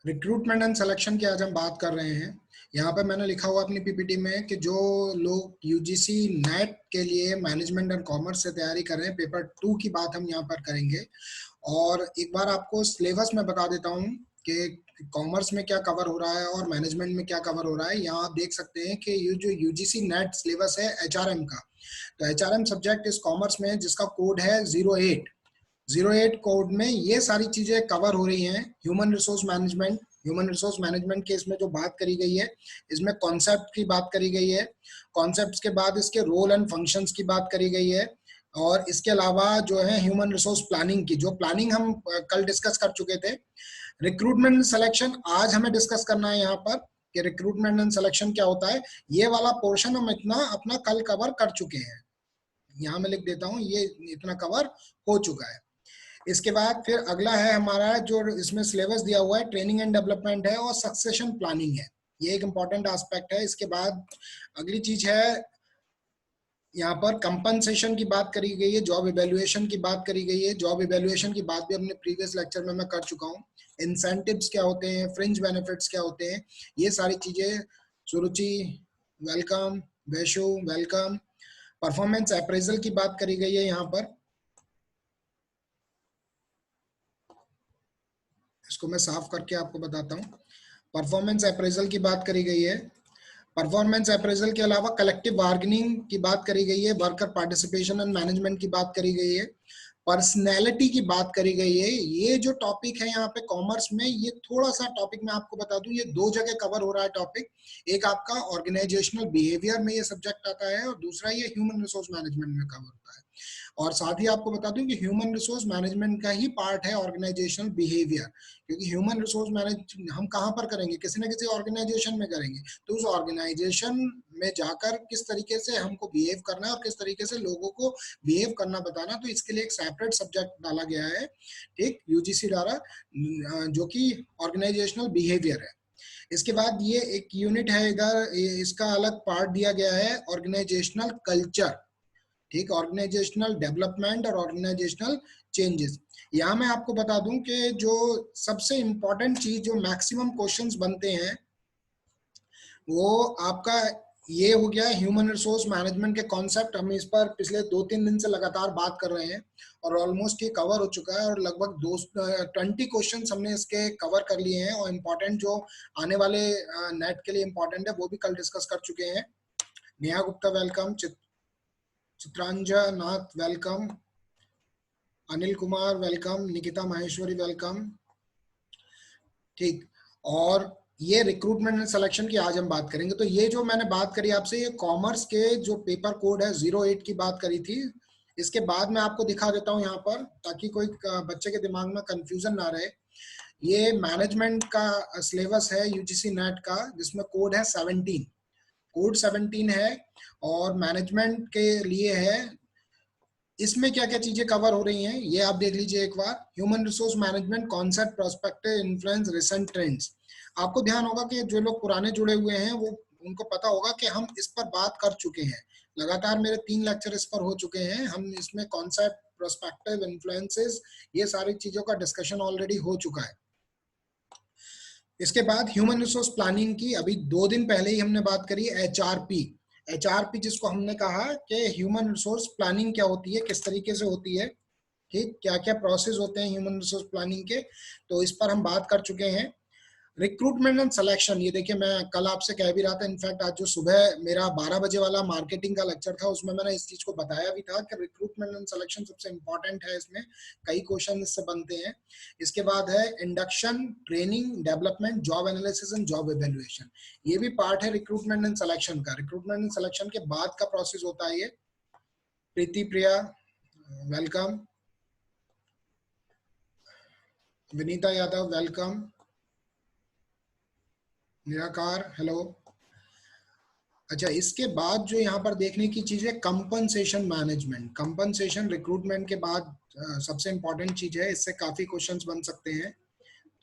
Recruitment and selection की आज हम बात कर रहे हैं। यहाँ पे मैंने लिखा हुआ अपनी पीपीटी में कि जो लोग यूजीसी नेट के लिए मैनेजमेंट एंड कॉमर्स से तैयारी कर रहे हैं, पेपर 2 की बात हम यहाँ पर करेंगे। और एक बार आपको सिलेबस में बता देता हूँ कि कॉमर्स में क्या कवर हो रहा है और मैनेजमेंट में क्या कवर हो रहा है। यहाँ आप देख सकते हैं कि ये जो यूजीसी नेट सिलेबस है एचआरएम का, तो एचआरएम सब्जेक्ट इस कॉमर्स में जिसका कोड है 08 कोड में ये सारी चीजें कवर हो रही हैं। ह्यूमन रिसोर्स मैनेजमेंट के इसमें जो बात करी गई है, इसमें कॉन्सेप्ट की बात करी गई है। कॉन्सेप्ट्स के बाद इसके रोल एंड फंक्शंस की बात करी गई है। और इसके अलावा जो है ह्यूमन रिसोर्स प्लानिंग की, जो प्लानिंग हम कल डिस्कस कर चुके थे। रिक्रूटमेंट सिलेक्शन आज हमें डिस्कस करना है यहाँ पर कि रिक्रूटमेंट एंड सिलेक्शन क्या होता है। ये वाला पोर्शन हम इतना अपना कल कवर कर चुके हैं। यहाँ मैं लिख देता हूँ, ये इतना कवर हो चुका है। इसके बाद फिर अगला है हमारा जो इसमें सिलेबस दिया हुआ है, ट्रेनिंग एंड डेवलपमेंट है और सक्सेशन प्लानिंग है। ये एक इंपॉर्टेंट एस्पेक्ट है। इसके बाद अगली चीज है, यहाँ पर कंपनसेशन की बात करी गई है, जॉब इवैल्यूएशन की बात करी गई है। जॉब इवैल्यूएशन की बात भी अपने प्रीवियस लेक्चर में मैं कर चुका हूँ। इंसेंटिव्स क्या होते हैं, फ्रिंज बेनिफिट्स क्या होते हैं, ये सारी चीजें। Suruchi welcome, Vaishu welcome. Performance appraisal की बात करी गई है यहाँ पर। इसको मैं साफ करके आपको बताता हूँ। परफॉर्मेंस अप्रेजल की बात करी गई है। परफॉर्मेंस अप्रेजल के अलावा कलेक्टिव बार्गेनिंग की बात करी गई है। वर्कर पार्टिसिपेशन एंड मैनेजमेंट की बात करी गई है। पर्सनैलिटी की बात करी गई है। ये जो टॉपिक है यहाँ पे कॉमर्स में, ये थोड़ा सा टॉपिक मैं आपको बता दूं, ये दो जगह कवर हो रहा है टॉपिक। एक आपका ऑर्गेनाइजेशनल बिहेवियर में ये सब्जेक्ट आता है और दूसरा ये ह्यूमन रिसोर्स मैनेजमेंट में कवर होता है। और साथ ही आपको बता दूं कि ह्यूमन रिसोर्स मैनेजमेंट का ही पार्ट है ऑर्गेनाइजेशनल बिहेवियर, क्योंकि ह्यूमन रिसोर्स मैनेज हम कहाँ पर करेंगे, किसी ना किसी ऑर्गेनाइजेशन में करेंगे। तो उस ऑर्गेनाइजेशन में जाकर किस तरीके से हमको बिहेव करना है और किस तरीके से लोगों को बिहेव करना बताना, तो इसके लिए एक सेपरेट सब्जेक्ट डाला गया है, ठीक, यूजीसी द्वारा, जो कि ऑर्गेनाइजेशनल बिहेवियर है। इसके बाद ये एक यूनिट है इधर, इसका अलग पार्ट दिया गया है ऑर्गेनाइजेशनल कल्चर, ठीक, ऑर्गेनाइजेशनल डेवलपमेंट और ऑर्गेनाइजेशनल चेंजेस। यहाँ मैं आपको बता दूं कि जो सबसे इंपॉर्टेंट चीज जो मैक्सिमम क्वेश्चंस बनते हैं वो आपका ये हो गया ह्यूमन रिसोर्स मैनेजमेंट के कॉन्सेप्ट। हम इस पर पिछले 2-3 दिन से लगातार बात कर रहे हैं और ऑलमोस्ट ये कवर हो चुका है और लगभग 20 क्वेश्चन हमने इसके कवर कर लिए हैं। और इम्पोर्टेंट जो आने वाले नेट के लिए इम्पोर्टेंट है वो भी कल डिस्कस कर चुके हैं। Neha Gupta welcome, Chitranjan Nath welcome, Anil Kumar welcome, Nikita Maheshwari welcome, ठीक। और ये रिक्रूटमेंट एंड सिलेक्शन की आज हम बात करेंगे। तो ये जो मैंने बात करी आपसे, ये कॉमर्स के जो पेपर कोड है 08 की बात करी थी। इसके बाद मैं आपको दिखा देता हूँ यहाँ पर, ताकि कोई बच्चे के दिमाग में कंफ्यूजन ना रहे। ये मैनेजमेंट का सिलेबस है यूजीसी नेट का, जिसमें कोड है 17, कोड 17 है और मैनेजमेंट के लिए है। इसमें क्या क्या चीजें कवर हो रही हैं ये आप देख लीजिए एक बार। Human resource management concept, prospective, influence, recent trends. आपको ध्यान होगा कि जो लोग पुराने जुड़े हुए हैं वो उनको पता होगा कि हम इस पर बात कर चुके हैं। लगातार मेरे 3 लेक्चर इस पर हो चुके हैं। हम इसमें कॉन्सेप्ट, प्रोस्पेक्टिव, इन्फ्लुएंसेस, ये सारी चीजों का डिस्कशन ऑलरेडी हो चुका है। इसके बाद ह्यूमन रिसोर्स प्लानिंग की अभी 2 दिन पहले ही हमने बात करी, एचआरपी, जिसको हमने कहा कि ह्यूमन रिसोर्स प्लानिंग क्या होती है, किस तरीके से होती है, ठीक, क्या क्या प्रोसेस होते हैं ह्यूमन रिसोर्स प्लानिंग के, तो इस पर हम बात कर चुके हैं। रिक्रूटमेंट एंड सिलेक्शन, ये देखिए मैं कल आपसे कह भी रहा था, इनफैक्ट आज जो सुबह मेरा 12 बजे वाला मार्केटिंग का लेक्चर था उसमें मैंने इस चीज को बताया भी था कि रिक्रूटमेंट एंड सिलेक्शन सबसे इंपॉर्टेंट है। इसमें कई क्वेश्चन इससे बनते हैं। इसके बाद है induction, training, development, job analysis and job evaluation. ये भी पार्ट है रिक्रूटमेंट एंड सिलेक्शन का। रिक्रूटमेंट एंड सिलेक्शन के बाद का प्रोसेस होता है ये। प्रीति प्रिया वेलकम, विनीता यादव वेलकम, निराकार हेलो। अच्छा, इसके बाद जो यहाँ पर देखने की चीज है कंपनसेशन मैनेजमेंट। कंपनसेशन रिक्रूटमेंट के बाद सबसे इंपॉर्टेंट चीज है, इससे काफी क्वेश्चंस बन सकते हैं,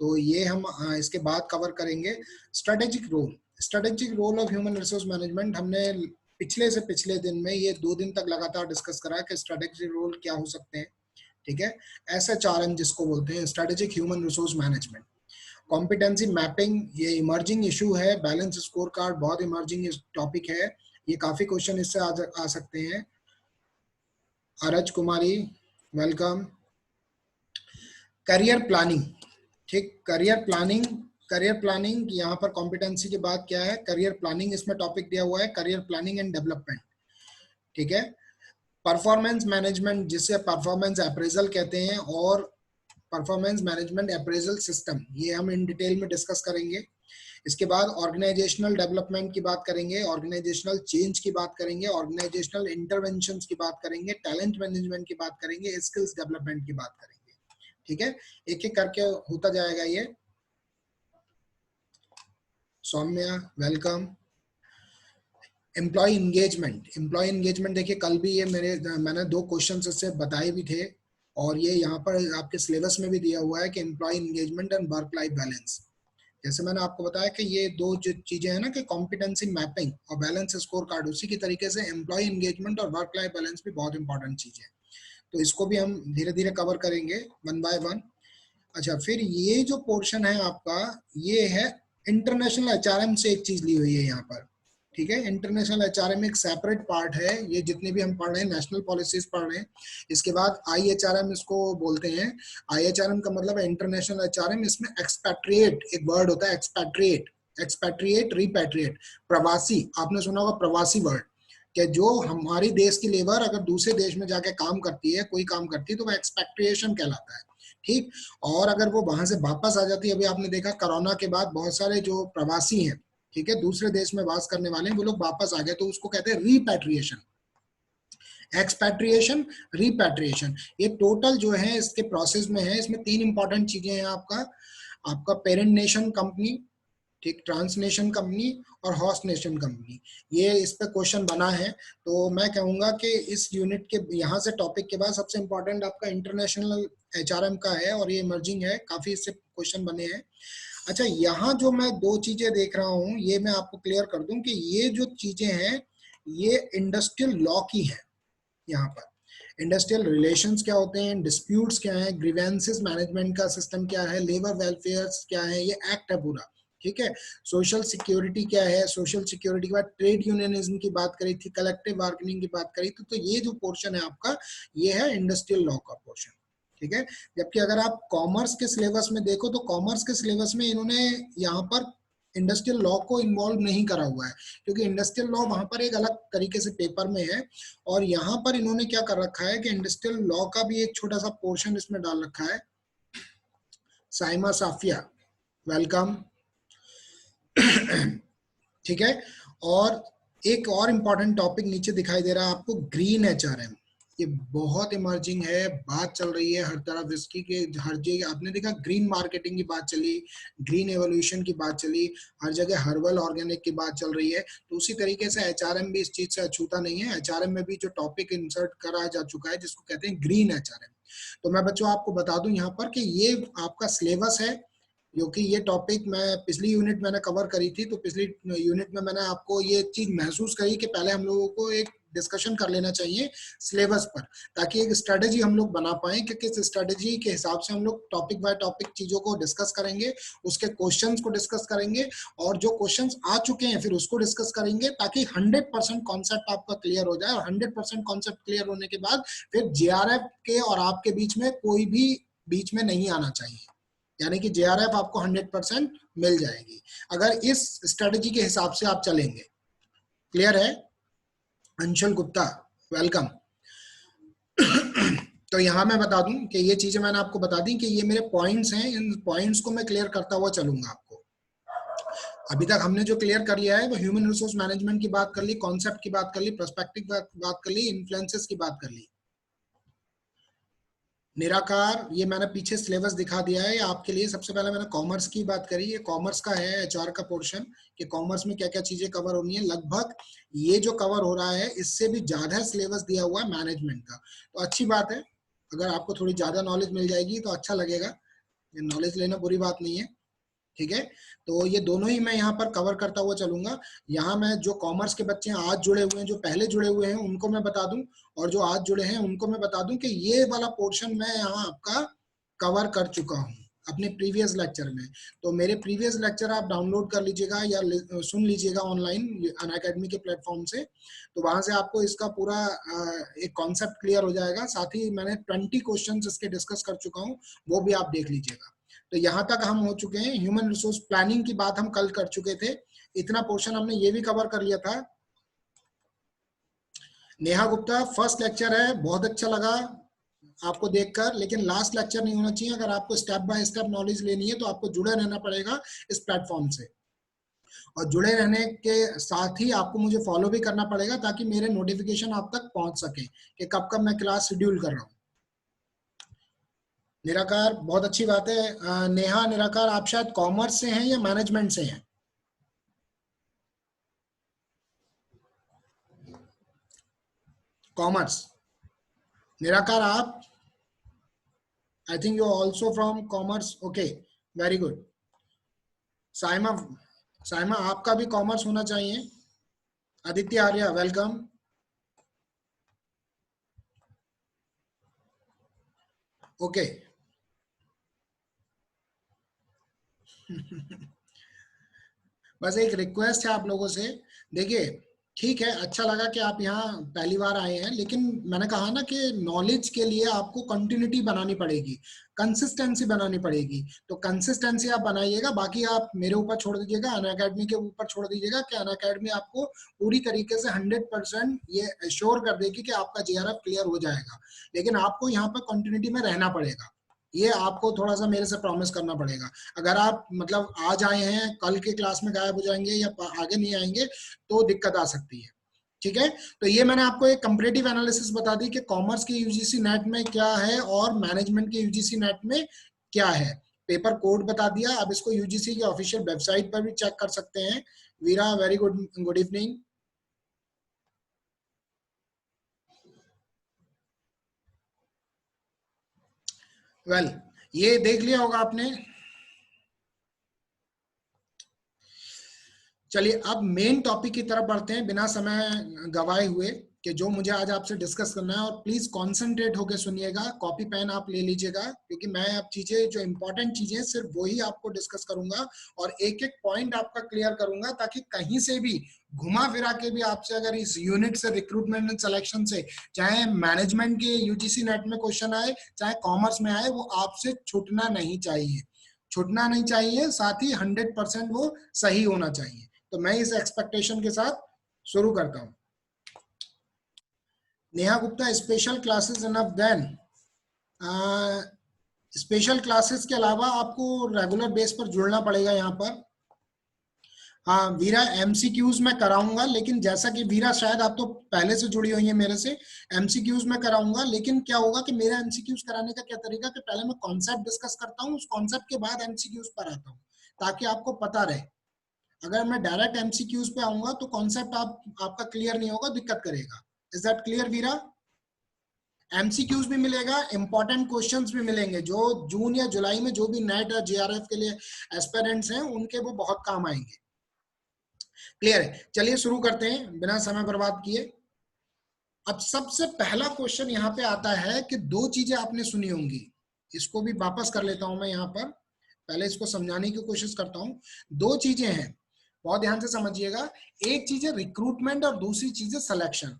तो ये हम इसके बाद कवर करेंगे। Strategic role of human resource management हमने पिछले से पिछले दिन में ये 2 दिन तक लगातार डिस्कस करा कि स्ट्रेटेजिक रोल क्या हो सकते हैं, ठीक है। SHRM जिसको बोलते हैं, strategic human resource management. Competency mapping ये इमर्जिंग इशू है, बैलेंस स्कोर कार्ड बहुत इमर्जिंग टॉपिक है, ये काफी क्वेश्चन इससे आ सकते हैं। अरज कुमारी वेलकम। करियर प्लानिंग, ठीक, करियर प्लानिंग यहाँ पर कॉम्पिटेंसी की बात क्या है, करियर प्लानिंग इसमें टॉपिक दिया हुआ है, करियर प्लानिंग एंड डेवलपमेंट, ठीक है। परफॉर्मेंस मैनेजमेंट जिसे परफॉर्मेंस अप्रेजल कहते हैं, और परफॉर्मेंस मैनेजमेंट अप्रेजल सिस्टम, ये हम इन डिटेल में डिस्कस करेंगे। इसके बाद ऑर्गेनाइजेशनल डेवलपमेंट की बात करेंगे, ऑर्गेनाइजेशनल चेंज की बात करेंगे, ऑर्गेनाइजेशनल इंटरवेंशंस की बात करेंगे, टैलेंट मैनेजमेंट की बात करेंगे, स्किल्स डेवलपमेंट की बात करेंगे, ठीक है। एक एक करके होता जाएगा ये। सौम्या वेलकम। एम्प्लॉय एंगेजमेंट देखिए कल भी ये मैंने 2 क्वेश्चन इससे बताए भी थे, और ये यहाँ पर आपके सिलेबस में भी दिया हुआ है कि employee engagement and work life balance. जैसे मैंने आपको बताया कि ये 2 जो चीजें हैं ना कि कॉम्पिटेंसी मैपिंग और बैलेंस स्कोर कार्ड, उसी की तरीके से एम्प्लॉय एंगेजमेंट और वर्क लाइफ बैलेंस भी बहुत इंपॉर्टेंट चीज है, तो इसको भी हम धीरे धीरे कवर करेंगे वन बाय वन। अच्छा, फिर ये जो पोर्शन है आपका, ये है इंटरनेशनल एचआरएम से एक चीज ली हुई है यहाँ पर, ठीक है। इंटरनेशनल एचआरएम एक सेपरेट पार्ट है, ये जितने भी हम पढ़ रहे हैं नेशनल पॉलिसीज पढ़ रहे हैं। इसके बाद आईएचआरएम इसको बोलते हैं। आईएचआरएम का मतलब है इंटरनेशनल एचआरएम, इसमें एक्सपैट्रिएट एक वर्ड होता है, एक्सपैट्रिएट रिपैट्रिएट, प्रवासी, आपने सुना होगा प्रवासी वर्ड, कि जो हमारी देश की लेबर अगर दूसरे देश में जाके काम करती है, कोई काम करती है, तो वह एक्सपैट्रिएशन कहलाता है, ठीक। और अगर वो वहां से वापस आ जाती है, अभी आपने देखा कोरोना के बाद बहुत सारे जो प्रवासी हैं, ठीक है, दूसरे देश में वास करने वाले हैं, वो लोग वापस आ गए, तो उसको कहते हैं रिपैट्रिएशन। एक्सपैट्रिएशन, रिपैट्रिएशन, ये टोटल जो है इसके प्रोसेस में है। इसमें 3 इंपॉर्टेंट चीजें हैं, आपका पेरेंट नेशन कंपनी, ठीक, ट्रांसनेशन कंपनी और होस्ट नेशन कंपनी, ये इस पे क्वेश्चन बना है। तो मैं कहूंगा कि इस यूनिट के यहाँ से टॉपिक के बाद सबसे इंपॉर्टेंट आपका इंटरनेशनल एचआरएम का है, और ये इमर्जिंग है, काफी इससे क्वेश्चन बने हैं। अच्छा, यहाँ जो मैं 2 चीजें देख रहा हूँ, ये मैं आपको क्लियर कर दूं कि ये जो चीजें हैं ये इंडस्ट्रियल लॉ की है। यहाँ पर इंडस्ट्रियल रिलेशंस क्या होते हैं, डिस्प्यूट्स क्या है, ग्रीवेंसेस मैनेजमेंट का सिस्टम क्या है, लेबर वेलफेयर क्या है, ये एक्ट है पूरा, ठीक है। सोशल सिक्योरिटी क्या है, सोशल सिक्योरिटी के बाद ट्रेड यूनियनिज्म की बात करी थी, कलेक्टिव बार्गेनिंग की बात करी थी, तो ये जो पोर्शन है आपका, ये है इंडस्ट्रियल लॉ का पोर्शन, ठीक है। जबकि अगर आप कॉमर्स के सिलेबस में देखो, तो कॉमर्स के सिलेबस में इन्होंने यहाँ पर इंडस्ट्रियल लॉ को इन्वॉल्व नहीं करा हुआ है, क्योंकि इंडस्ट्रियल लॉ वहां पर एक अलग तरीके से पेपर में है, और यहाँ पर इन्होंने क्या कर रखा है कि इंडस्ट्रियल लॉ का भी एक छोटा सा पोर्शन इसमें डाल रखा है। साइमा साफिया वेलकम। ठीक है, और एक और इम्पॉर्टेंट टॉपिक नीचे दिखाई दे रहा है आपको, ग्रीन एचआरएम, ये बहुत इमर्जिंग है, बात चल रही है हर तरफ इसकी, के हर जगह आपने देखा ग्रीन मार्केटिंग की बात चली, ग्रीन एवोल्यूशन की बात चली, हर जगह हर्बल ऑर्गेनिक की बात चल रही है, तो उसी तरीके से एचआरएम भी इस चीज से अछूता नहीं है। एचआरएम में भी जो टॉपिक इंसर्ट करा जा चुका है जिसको कहते हैं ग्रीन एचआरएम, तो मैं बच्चों आपको बता दूं यहाँ पर कि ये आपका सिलेबस है, क्योंकि ये टॉपिक मैं पिछली यूनिट मैंने कवर करी थी, तो पिछली यूनिट में मैंने आपको ये चीज महसूस करी कि पहले हम लोगों को एक डिस्कशन कर लेना चाहिए सिलेबस पर, ताकि एक स्ट्रेटेजी हम लोग बना पाए कि किस स्ट्रेटेजी के हिसाब से हम लोग टॉपिक बाय टॉपिक चीजों को डिस्कस करेंगे, उसके क्वेश्चंस को डिस्कस करेंगे, और जो क्वेश्चंस आ चुके हैं फिर उसको डिस्कस करेंगे, ताकि 100% कॉन्सेप्ट आपका क्लियर हो जाए, और 100% कॉन्सेप्ट क्लियर होने के बाद फिर जेआरएफ के और आपके बीच में कोई भी बीच में नहीं आना चाहिए, यानी कि जेआरएफ आपको 100% मिल जाएगी अगर इस स्ट्रेटेजी के हिसाब से आप चलेंगे। क्लियर है? अंशुल गुप्ता वेलकम। तो यहां मैं बता दूं कि ये चीजें मैंने आपको बता दी कि ये मेरे पॉइंट्स हैं, इन पॉइंट्स को मैं क्लियर करता हुआ चलूंगा आपको। अभी तक हमने जो क्लियर कर लिया है वो ह्यूमन रिसोर्स मैनेजमेंट की बात कर ली, कॉन्सेप्ट की बात कर ली, पर्सपेक्टिव बात कर ली, इन्फ्लुएंसेस की बात कर ली। निराकार, ये मैंने पीछे सिलेबस दिखा दिया है आपके लिए। सबसे पहले मैंने कॉमर्स की बात करी, ये कॉमर्स का है एचआर का पोर्शन, कि कॉमर्स में क्या क्या चीजें कवर होनी है। लगभग ये जो कवर हो रहा है इससे भी ज्यादा सिलेबस दिया हुआ है मैनेजमेंट का, तो अच्छी बात है, अगर आपको थोड़ी ज्यादा नॉलेज मिल जाएगी तो अच्छा लगेगा, नॉलेज लेना बुरी बात नहीं है, ठीक है। तो ये दोनों ही मैं यहाँ पर कवर करता हुआ चलूंगा। यहाँ मैं जो कॉमर्स के बच्चे आज जुड़े हुए हैं, जो पहले जुड़े हुए हैं उनको मैं बता दूं, और जो आज जुड़े हैं उनको मैं बता दूं कि ये वाला पोर्शन मैं यहाँ आपका कवर कर चुका हूँ। अपने प्रीवियस लेक्चर में। तो मेरे प्रीवियस लेक्चर आप डाउनलोड कर लीजिएगा या सुन लीजिएगा ऑनलाइन अनअकैडमी के प्लेटफॉर्म से, तो वहां से आपको इसका पूरा एक कॉन्सेप्ट क्लियर हो जाएगा। साथ ही मैंने 20 क्वेश्चंस इसके डिस्कस कर चुका हूँ, वो भी आप देख लीजिएगा। तो यहाँ तक हम हो चुके हैं। ह्यूमन रिसोर्स प्लानिंग की बात हम कल कर चुके थे, इतना पोर्शन हमने ये भी कवर कर लिया था। नेहा गुप्ता फर्स्ट लेक्चर है, बहुत अच्छा लगा आपको देखकर, लेकिन लास्ट लेक्चर नहीं होना चाहिए। अगर आपको स्टेप बाय स्टेप नॉलेज लेनी है तो आपको जुड़े रहना पड़ेगा इस प्लेटफॉर्म से, और जुड़े रहने के साथ ही आपको मुझे फॉलो भी करना पड़ेगा ताकि मेरे नोटिफिकेशन आप तक पहुंच सके कि कब कब मैं क्लास शेड्यूल कर रहा हूँ। निराकार, बहुत अच्छी बात है। नेहा निराकार, आप शायद कॉमर्स से हैं या मैनेजमेंट से हैं? कॉमर्स। निराकार आप, I think you also from commerce, okay, very good. Saima, Saima आपका भी कॉमर्स होना चाहिए। आदित्य आर्या, वेलकम। ओके बस एक रिक्वेस्ट है आप लोगों से, देखिए ठीक है, अच्छा लगा कि आप यहाँ पहली बार आए हैं, लेकिन मैंने कहा ना कि नॉलेज के लिए आपको कंटिन्यूटी बनानी पड़ेगी, कंसिस्टेंसी बनानी पड़ेगी। तो कंसिस्टेंसी आप बनाइएगा, बाकी आप मेरे ऊपर छोड़ दीजिएगा, अनअकैडमी के ऊपर छोड़ दीजिएगा कि अनअकैडमी आपको पूरी तरीके से 100% ये एश्योर कर देगी कि आपका जीआरएफ क्लियर हो जाएगा। लेकिन आपको यहाँ पर कंटिन्यूटी में रहना पड़ेगा, ये आपको थोड़ा सा मेरे से प्रॉमिस करना पड़ेगा। अगर आप मतलब आज आए हैं कल के क्लास में गायब हो जाएंगे या आगे नहीं आएंगे तो दिक्कत आ सकती है, ठीक है। तो ये मैंने आपको एक कंपैरेटिव एनालिसिस बता दी कि कॉमर्स के यूजीसी नेट में क्या है और मैनेजमेंट के यूजीसी नेट में क्या है। पेपर कोड बता दिया, अब इसको यूजीसी की ऑफिशियल वेबसाइट पर भी चेक कर सकते हैं। Veera, very good, good evening. Well, ये देख लिया होगा आपने। चलिए अब मेन टॉपिक की तरफ बढ़ते हैं बिना समय गवाए हुए, कि जो मुझे आज आपसे डिस्कस करना है। और प्लीज कंसंट्रेट होकर सुनिएगा, कॉपी पेन आप ले लीजिएगा, क्योंकि मैं अब चीजें जो इंपॉर्टेंट चीजें सिर्फ वही आपको डिस्कस करूंगा और एक एक पॉइंट आपका क्लियर करूंगा, ताकि कहीं से भी घुमा फिरा के भी आपसे अगर इस यूनिट से, रिक्रूटमेंट एंड सिलेक्शन से, चाहे मैनेजमेंट के यूजीसी नेट में क्वेश्चन आए चाहे कॉमर्स में आए, वो आपसे छूटना नहीं चाहिए, छूटना नहीं चाहिए। साथ ही 100% वो सही होना चाहिए। तो मैं इस एक्सपेक्टेशन के साथ शुरू करता हूं। Neha Gupta, special classes enough then? Special classes के अलावा आपको रेगुलर बेस पर जुड़ना पड़ेगा यहाँ पर। हाँ वीरा, एमसीक्यूज में कराऊंगा, लेकिन जैसा कि वीरा शायद आप तो पहले से जुड़ी हुई है मेरे से, एमसीक्यूज में कराऊंगा, लेकिन क्या होगा कि मेरा एमसीक्यूज कराने का क्या तरीका कि पहले मैं कॉन्सेप्ट डिस्कस करता हूँ, उस कॉन्सेप्ट के बाद एमसीक्यूज पर आता हूँ, ताकि आपको पता रहे। अगर मैं डायरेक्ट एमसीक्यूज पे आऊंगा तो कॉन्सेप्ट आपका क्लियर नहीं होगा, दिक्कत करेगा। Is that clear Veera? MCQs भी मिलेगा, इंपॉर्टेंट क्वेश्चंस भी मिलेंगे, जो जून या जुलाई में जो भी नेट और जेआरएफ के लिए एस्पिरेंट्स हैं उनके वो बहुत काम आएंगे। क्लियर है? चलिए शुरू करते हैं बिना समय बर्बाद किए। अब सबसे पहला क्वेश्चन यहाँ पे आता है कि दो चीजें आपने सुनी होंगी, इसको भी वापस कर लेता हूं मैं यहाँ पर, पहले इसको समझाने की कोशिश करता हूं। दो चीजें हैं, बहुत ध्यान से समझिएगा। एक चीज है रिक्रूटमेंट और दूसरी चीज है सिलेक्शन।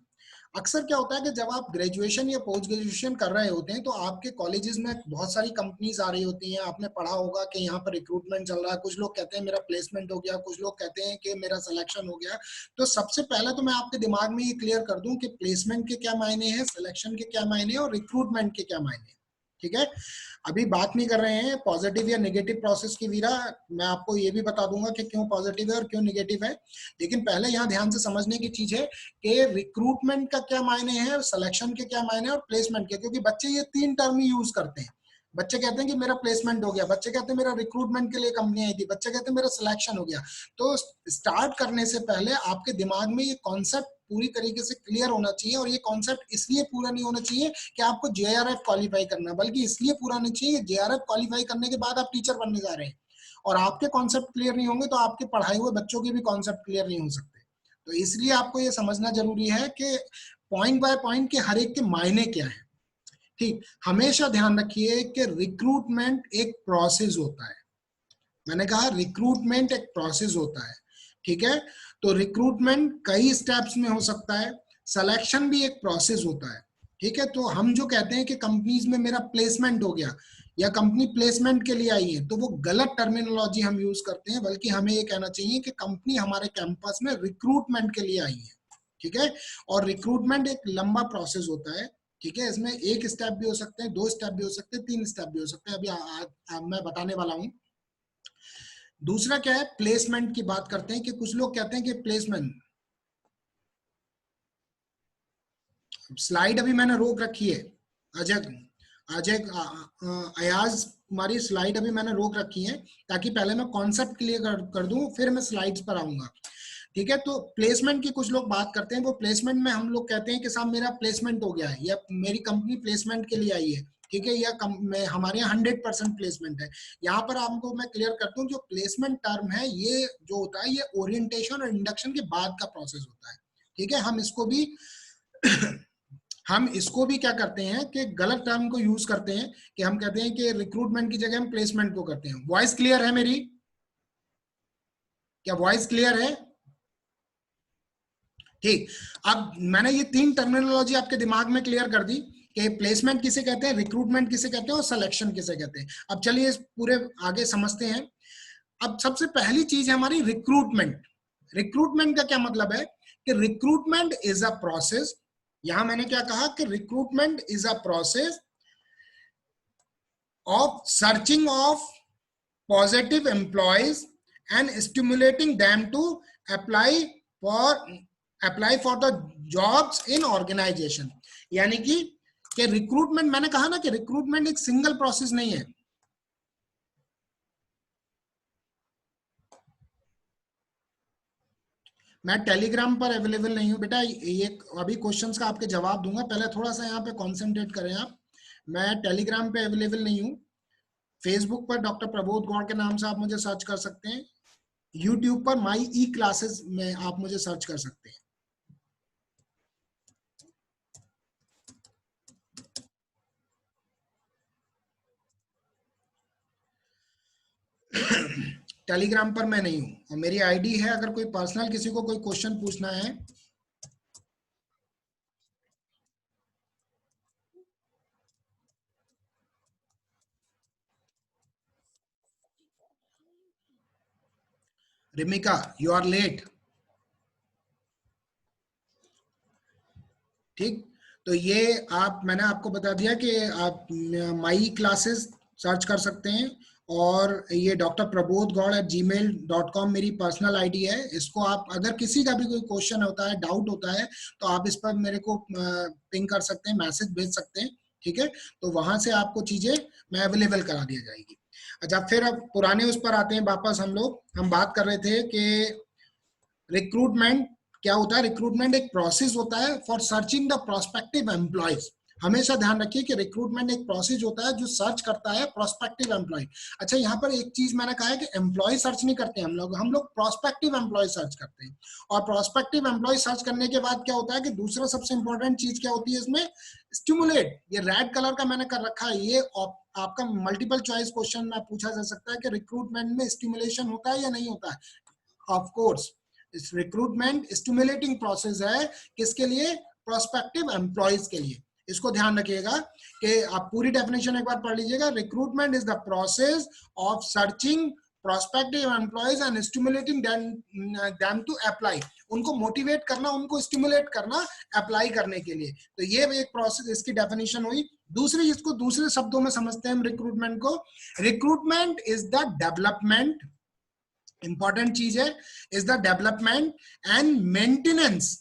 अक्सर क्या होता है कि जब आप ग्रेजुएशन या पोस्ट ग्रेजुएशन कर रहे होते हैं तो आपके कॉलेजेस में बहुत सारी कंपनीज आ रही होती हैं, आपने पढ़ा होगा कि यहाँ पर रिक्रूटमेंट चल रहा है, कुछ लोग कहते हैं मेरा प्लेसमेंट हो गया, कुछ लोग कहते हैं कि मेरा सिलेक्शन हो गया। तो सबसे पहले तो मैं आपके दिमाग में ये क्लियर कर दूं कि प्लेसमेंट के क्या मायने हैं, सिलेक्शन के क्या मायने हैं और रिक्रूटमेंट के क्या मायने हैं, ठीक है। अभी बात नहीं कर रहे हैं पॉजिटिव या नेगेटिव प्रोसेस की वीरा, मैं आपको ये भी बता दूंगा कि क्यों पॉजिटिव है और क्यों नेगेटिव है। लेकिन पहले यहाँ ध्यान से समझने की चीज है कि रिक्रूटमेंट का क्या मायने हैं, सिलेक्शन के क्या मायने हैं और प्लेसमेंट के, क्योंकि बच्चे ये तीन टर्म ही यूज करते हैं। बच्चे कहते हैं कि मेरा प्लेसमेंट हो गया, बच्चे कहते हैं मेरा रिक्रूटमेंट के लिए कंपनी आई थी, बच्चे कहते हैं मेरा सिलेक्शन हो गया। तो स्टार्ट करने से पहले आपके दिमाग में ये कॉन्सेप्ट पूरी तरीके से क्लियर होना चाहिए। और ये कॉन्सेप्ट इसलिए पूरा नहीं होना चाहिए कि आपको जेआरएफ क्वालिफाई करना, बल्कि इसलिए पूरा होना चाहिए जेआरएफ क्वालिफाई करने के बाद आप टीचर बनने जा रहे हैं और आपके कॉन्सेप्ट क्लियर नहीं होंगे तो आपके पढ़ाए हुए बच्चों के भी कॉन्सेप्ट क्लियर नहीं हो सकते। तो इसलिए आपको ये समझना जरूरी है कि पॉइंट बाय पॉइंट के हर एक के मायने क्या है। ठीक, हमेशा ध्यान रखिए कि रिक्रूटमेंट एक प्रोसेस होता है। मैंने कहा रिक्रूटमेंट एक प्रोसेस होता है, ठीक है। तो रिक्रूटमेंट कई स्टेप्स में हो सकता है, सिलेक्शन भी एक प्रोसेस होता है, ठीक है। तो हम जो कहते हैं कि कंपनीज में मेरा प्लेसमेंट हो गया या कंपनी प्लेसमेंट के लिए आई है, तो वो गलत टर्मिनोलॉजी हम यूज करते हैं, बल्कि हमें ये कहना चाहिए कि कंपनी हमारे कैंपस में रिक्रूटमेंट के लिए आई है, ठीक है। और रिक्रूटमेंट एक लंबा प्रोसेस होता है, ठीक है। इसमें एक स्टेप भी हो सकते हैं, 2 स्टेप भी हो सकते हैं, 3 स्टेप भी हो सकते हैं। अभी मैं बताने वाला हूं। दूसरा क्या है, प्लेसमेंट की बात करते हैं कि कुछ लोग कहते हैं कि प्लेसमेंट, स्लाइड अभी मैंने रोक रखी है, अजय अजय अयाज, तुम्हारी स्लाइड अभी मैंने रोक रखी है ताकि पहले मैं कॉन्सेप्ट क्लियर कर दूं, फिर मैं स्लाइड्स पर आऊंगा, ठीक है। तो प्लेसमेंट की कुछ लोग बात करते हैं, वो प्लेसमेंट में हम लोग कहते हैं कि साहब मेरा प्लेसमेंट हो गया है या मेरी कंपनी प्लेसमेंट के लिए आई है, ठीक है, या हमारे यहाँ 100% प्लेसमेंट है। यहाँ पर आपको मैं क्लियर करता हूँ, जो प्लेसमेंट टर्म है ये जो होता है, ये ओरिएंटेशन और इंडक्शन के बाद का प्रोसेस होता है, ठीक है। हम इसको भी क्या करते हैं कि गलत टर्म को यूज करते हैं, कि हम कहते हैं कि रिक्रूटमेंट की जगह हम प्लेसमेंट को करते हैं। वॉइस क्लियर है मेरी? क्या वॉइस क्लियर है? ठीक, अब मैंने ये 3 टर्मिनोलॉजी आपके दिमाग में क्लियर कर दी कि प्लेसमेंट किसे कहते हैं, रिक्रूटमेंट किसे कहते हैं और सिलेक्शन किसे कहते हैं। अब चलिए इस पूरे आगे समझते हैं। अब सबसे पहली चीज है हमारी रिक्रूटमेंट। रिक्रूटमेंट का क्या मतलब है कि रिक्रूटमेंट इज अ प्रोसेस, यहां मैंने क्या कहा कि recruitment is a process of searching of positive employees and stimulating them to apply for the jobs in organization. यानी कि रिक्रूटमेंट, मैंने कहा ना कि रिक्रूटमेंट एक सिंगल प्रोसेस नहीं है। मैं टेलीग्राम पर अवेलेबल नहीं हूं बेटा, ये अभी क्वेश्चंस का आपके जवाब दूंगा, पहले थोड़ा सा यहाँ पे कॉन्सेंट्रेट करें आप। मैं टेलीग्राम पे अवेलेबल नहीं हूँ। फेसबुक पर डॉक्टर प्रबोध गौड़ के नाम से आप मुझे सर्च कर सकते हैं। यूट्यूब पर माई ई क्लासेस में आप मुझे सर्च कर सकते हैं। टेलीग्राम पर मैं नहीं हूं और मेरी आईडी है, अगर कोई पर्सनल किसी को कोई क्वेश्चन पूछना है। रिमिका, यू आर लेट। ठीक, तो ये मैंने आपको बता दिया कि आप माई क्लासेस सर्च कर सकते हैं, और ये डॉक्टर प्रबोध गौड़ @gmail.com मेरी पर्सनल आईडी है। इसको आप, अगर किसी का भी कोई क्वेश्चन होता है, डाउट होता है, तो आप इस पर मेरे को पिंग कर सकते हैं, मैसेज भेज सकते हैं, ठीक है। तो वहां से आपको चीजें मैं अवेलेबल करा दिया जाएगी। अच्छा, फिर अब पुराने उस पर आते हैं वापस। हम बात कर रहे थे कि रिक्रूटमेंट क्या होता है। रिक्रूटमेंट एक प्रोसेस होता है for searching the prospective employees. हमेशा ध्यान रखिए कि रिक्रूटमेंट एक प्रोसेस होता है जो सर्च करता है प्रोस्पेक्टिव एम्प्लॉय। अच्छा, यहाँ पर एक चीज मैंने कहा है कि एम्प्लॉय सर्च नहीं करते हम लोग प्रोस्पेक्टिव एम्प्लॉय सर्च करते हैं। और प्रोस्पेक्टिव एम्प्लॉय सर्च करने के बाद क्या होता है कि दूसरा सबसे इंपॉर्टेंट चीज क्या होती है इसमें, स्टिमुलेट। ये रेड कलर का मैंने कर रखा है, ये आपका मल्टीपल चॉइस क्वेश्चन में पूछा जा सकता है कि रिक्रूटमेंट में स्टिमुलेशन होता है या नहीं होता है। ऑफ कोर्स, इस रिक्रूटमेंट स्टिमुलेटिंग प्रोसेस है, किसके लिए, प्रोस्पेक्टिव एम्प्लॉयज के लिए। इसको ध्यान रखिएगा कि आप पूरी डेफिनेशन एक बार पढ़ लीजिएगा। Recruitment is the process of searching prospective employees and stimulating them to apply. उनको मोटिवेट करना, उनको स्टिमुलेट करना अप्लाई करने के लिए। तो ये एक प्रोसेस, इसकी डेफिनेशन हुई। दूसरी, इसको दूसरे शब्दों में समझते हैं हम रिक्रूटमेंट को। Recruitment is the development, important चीज है, is the development and maintenance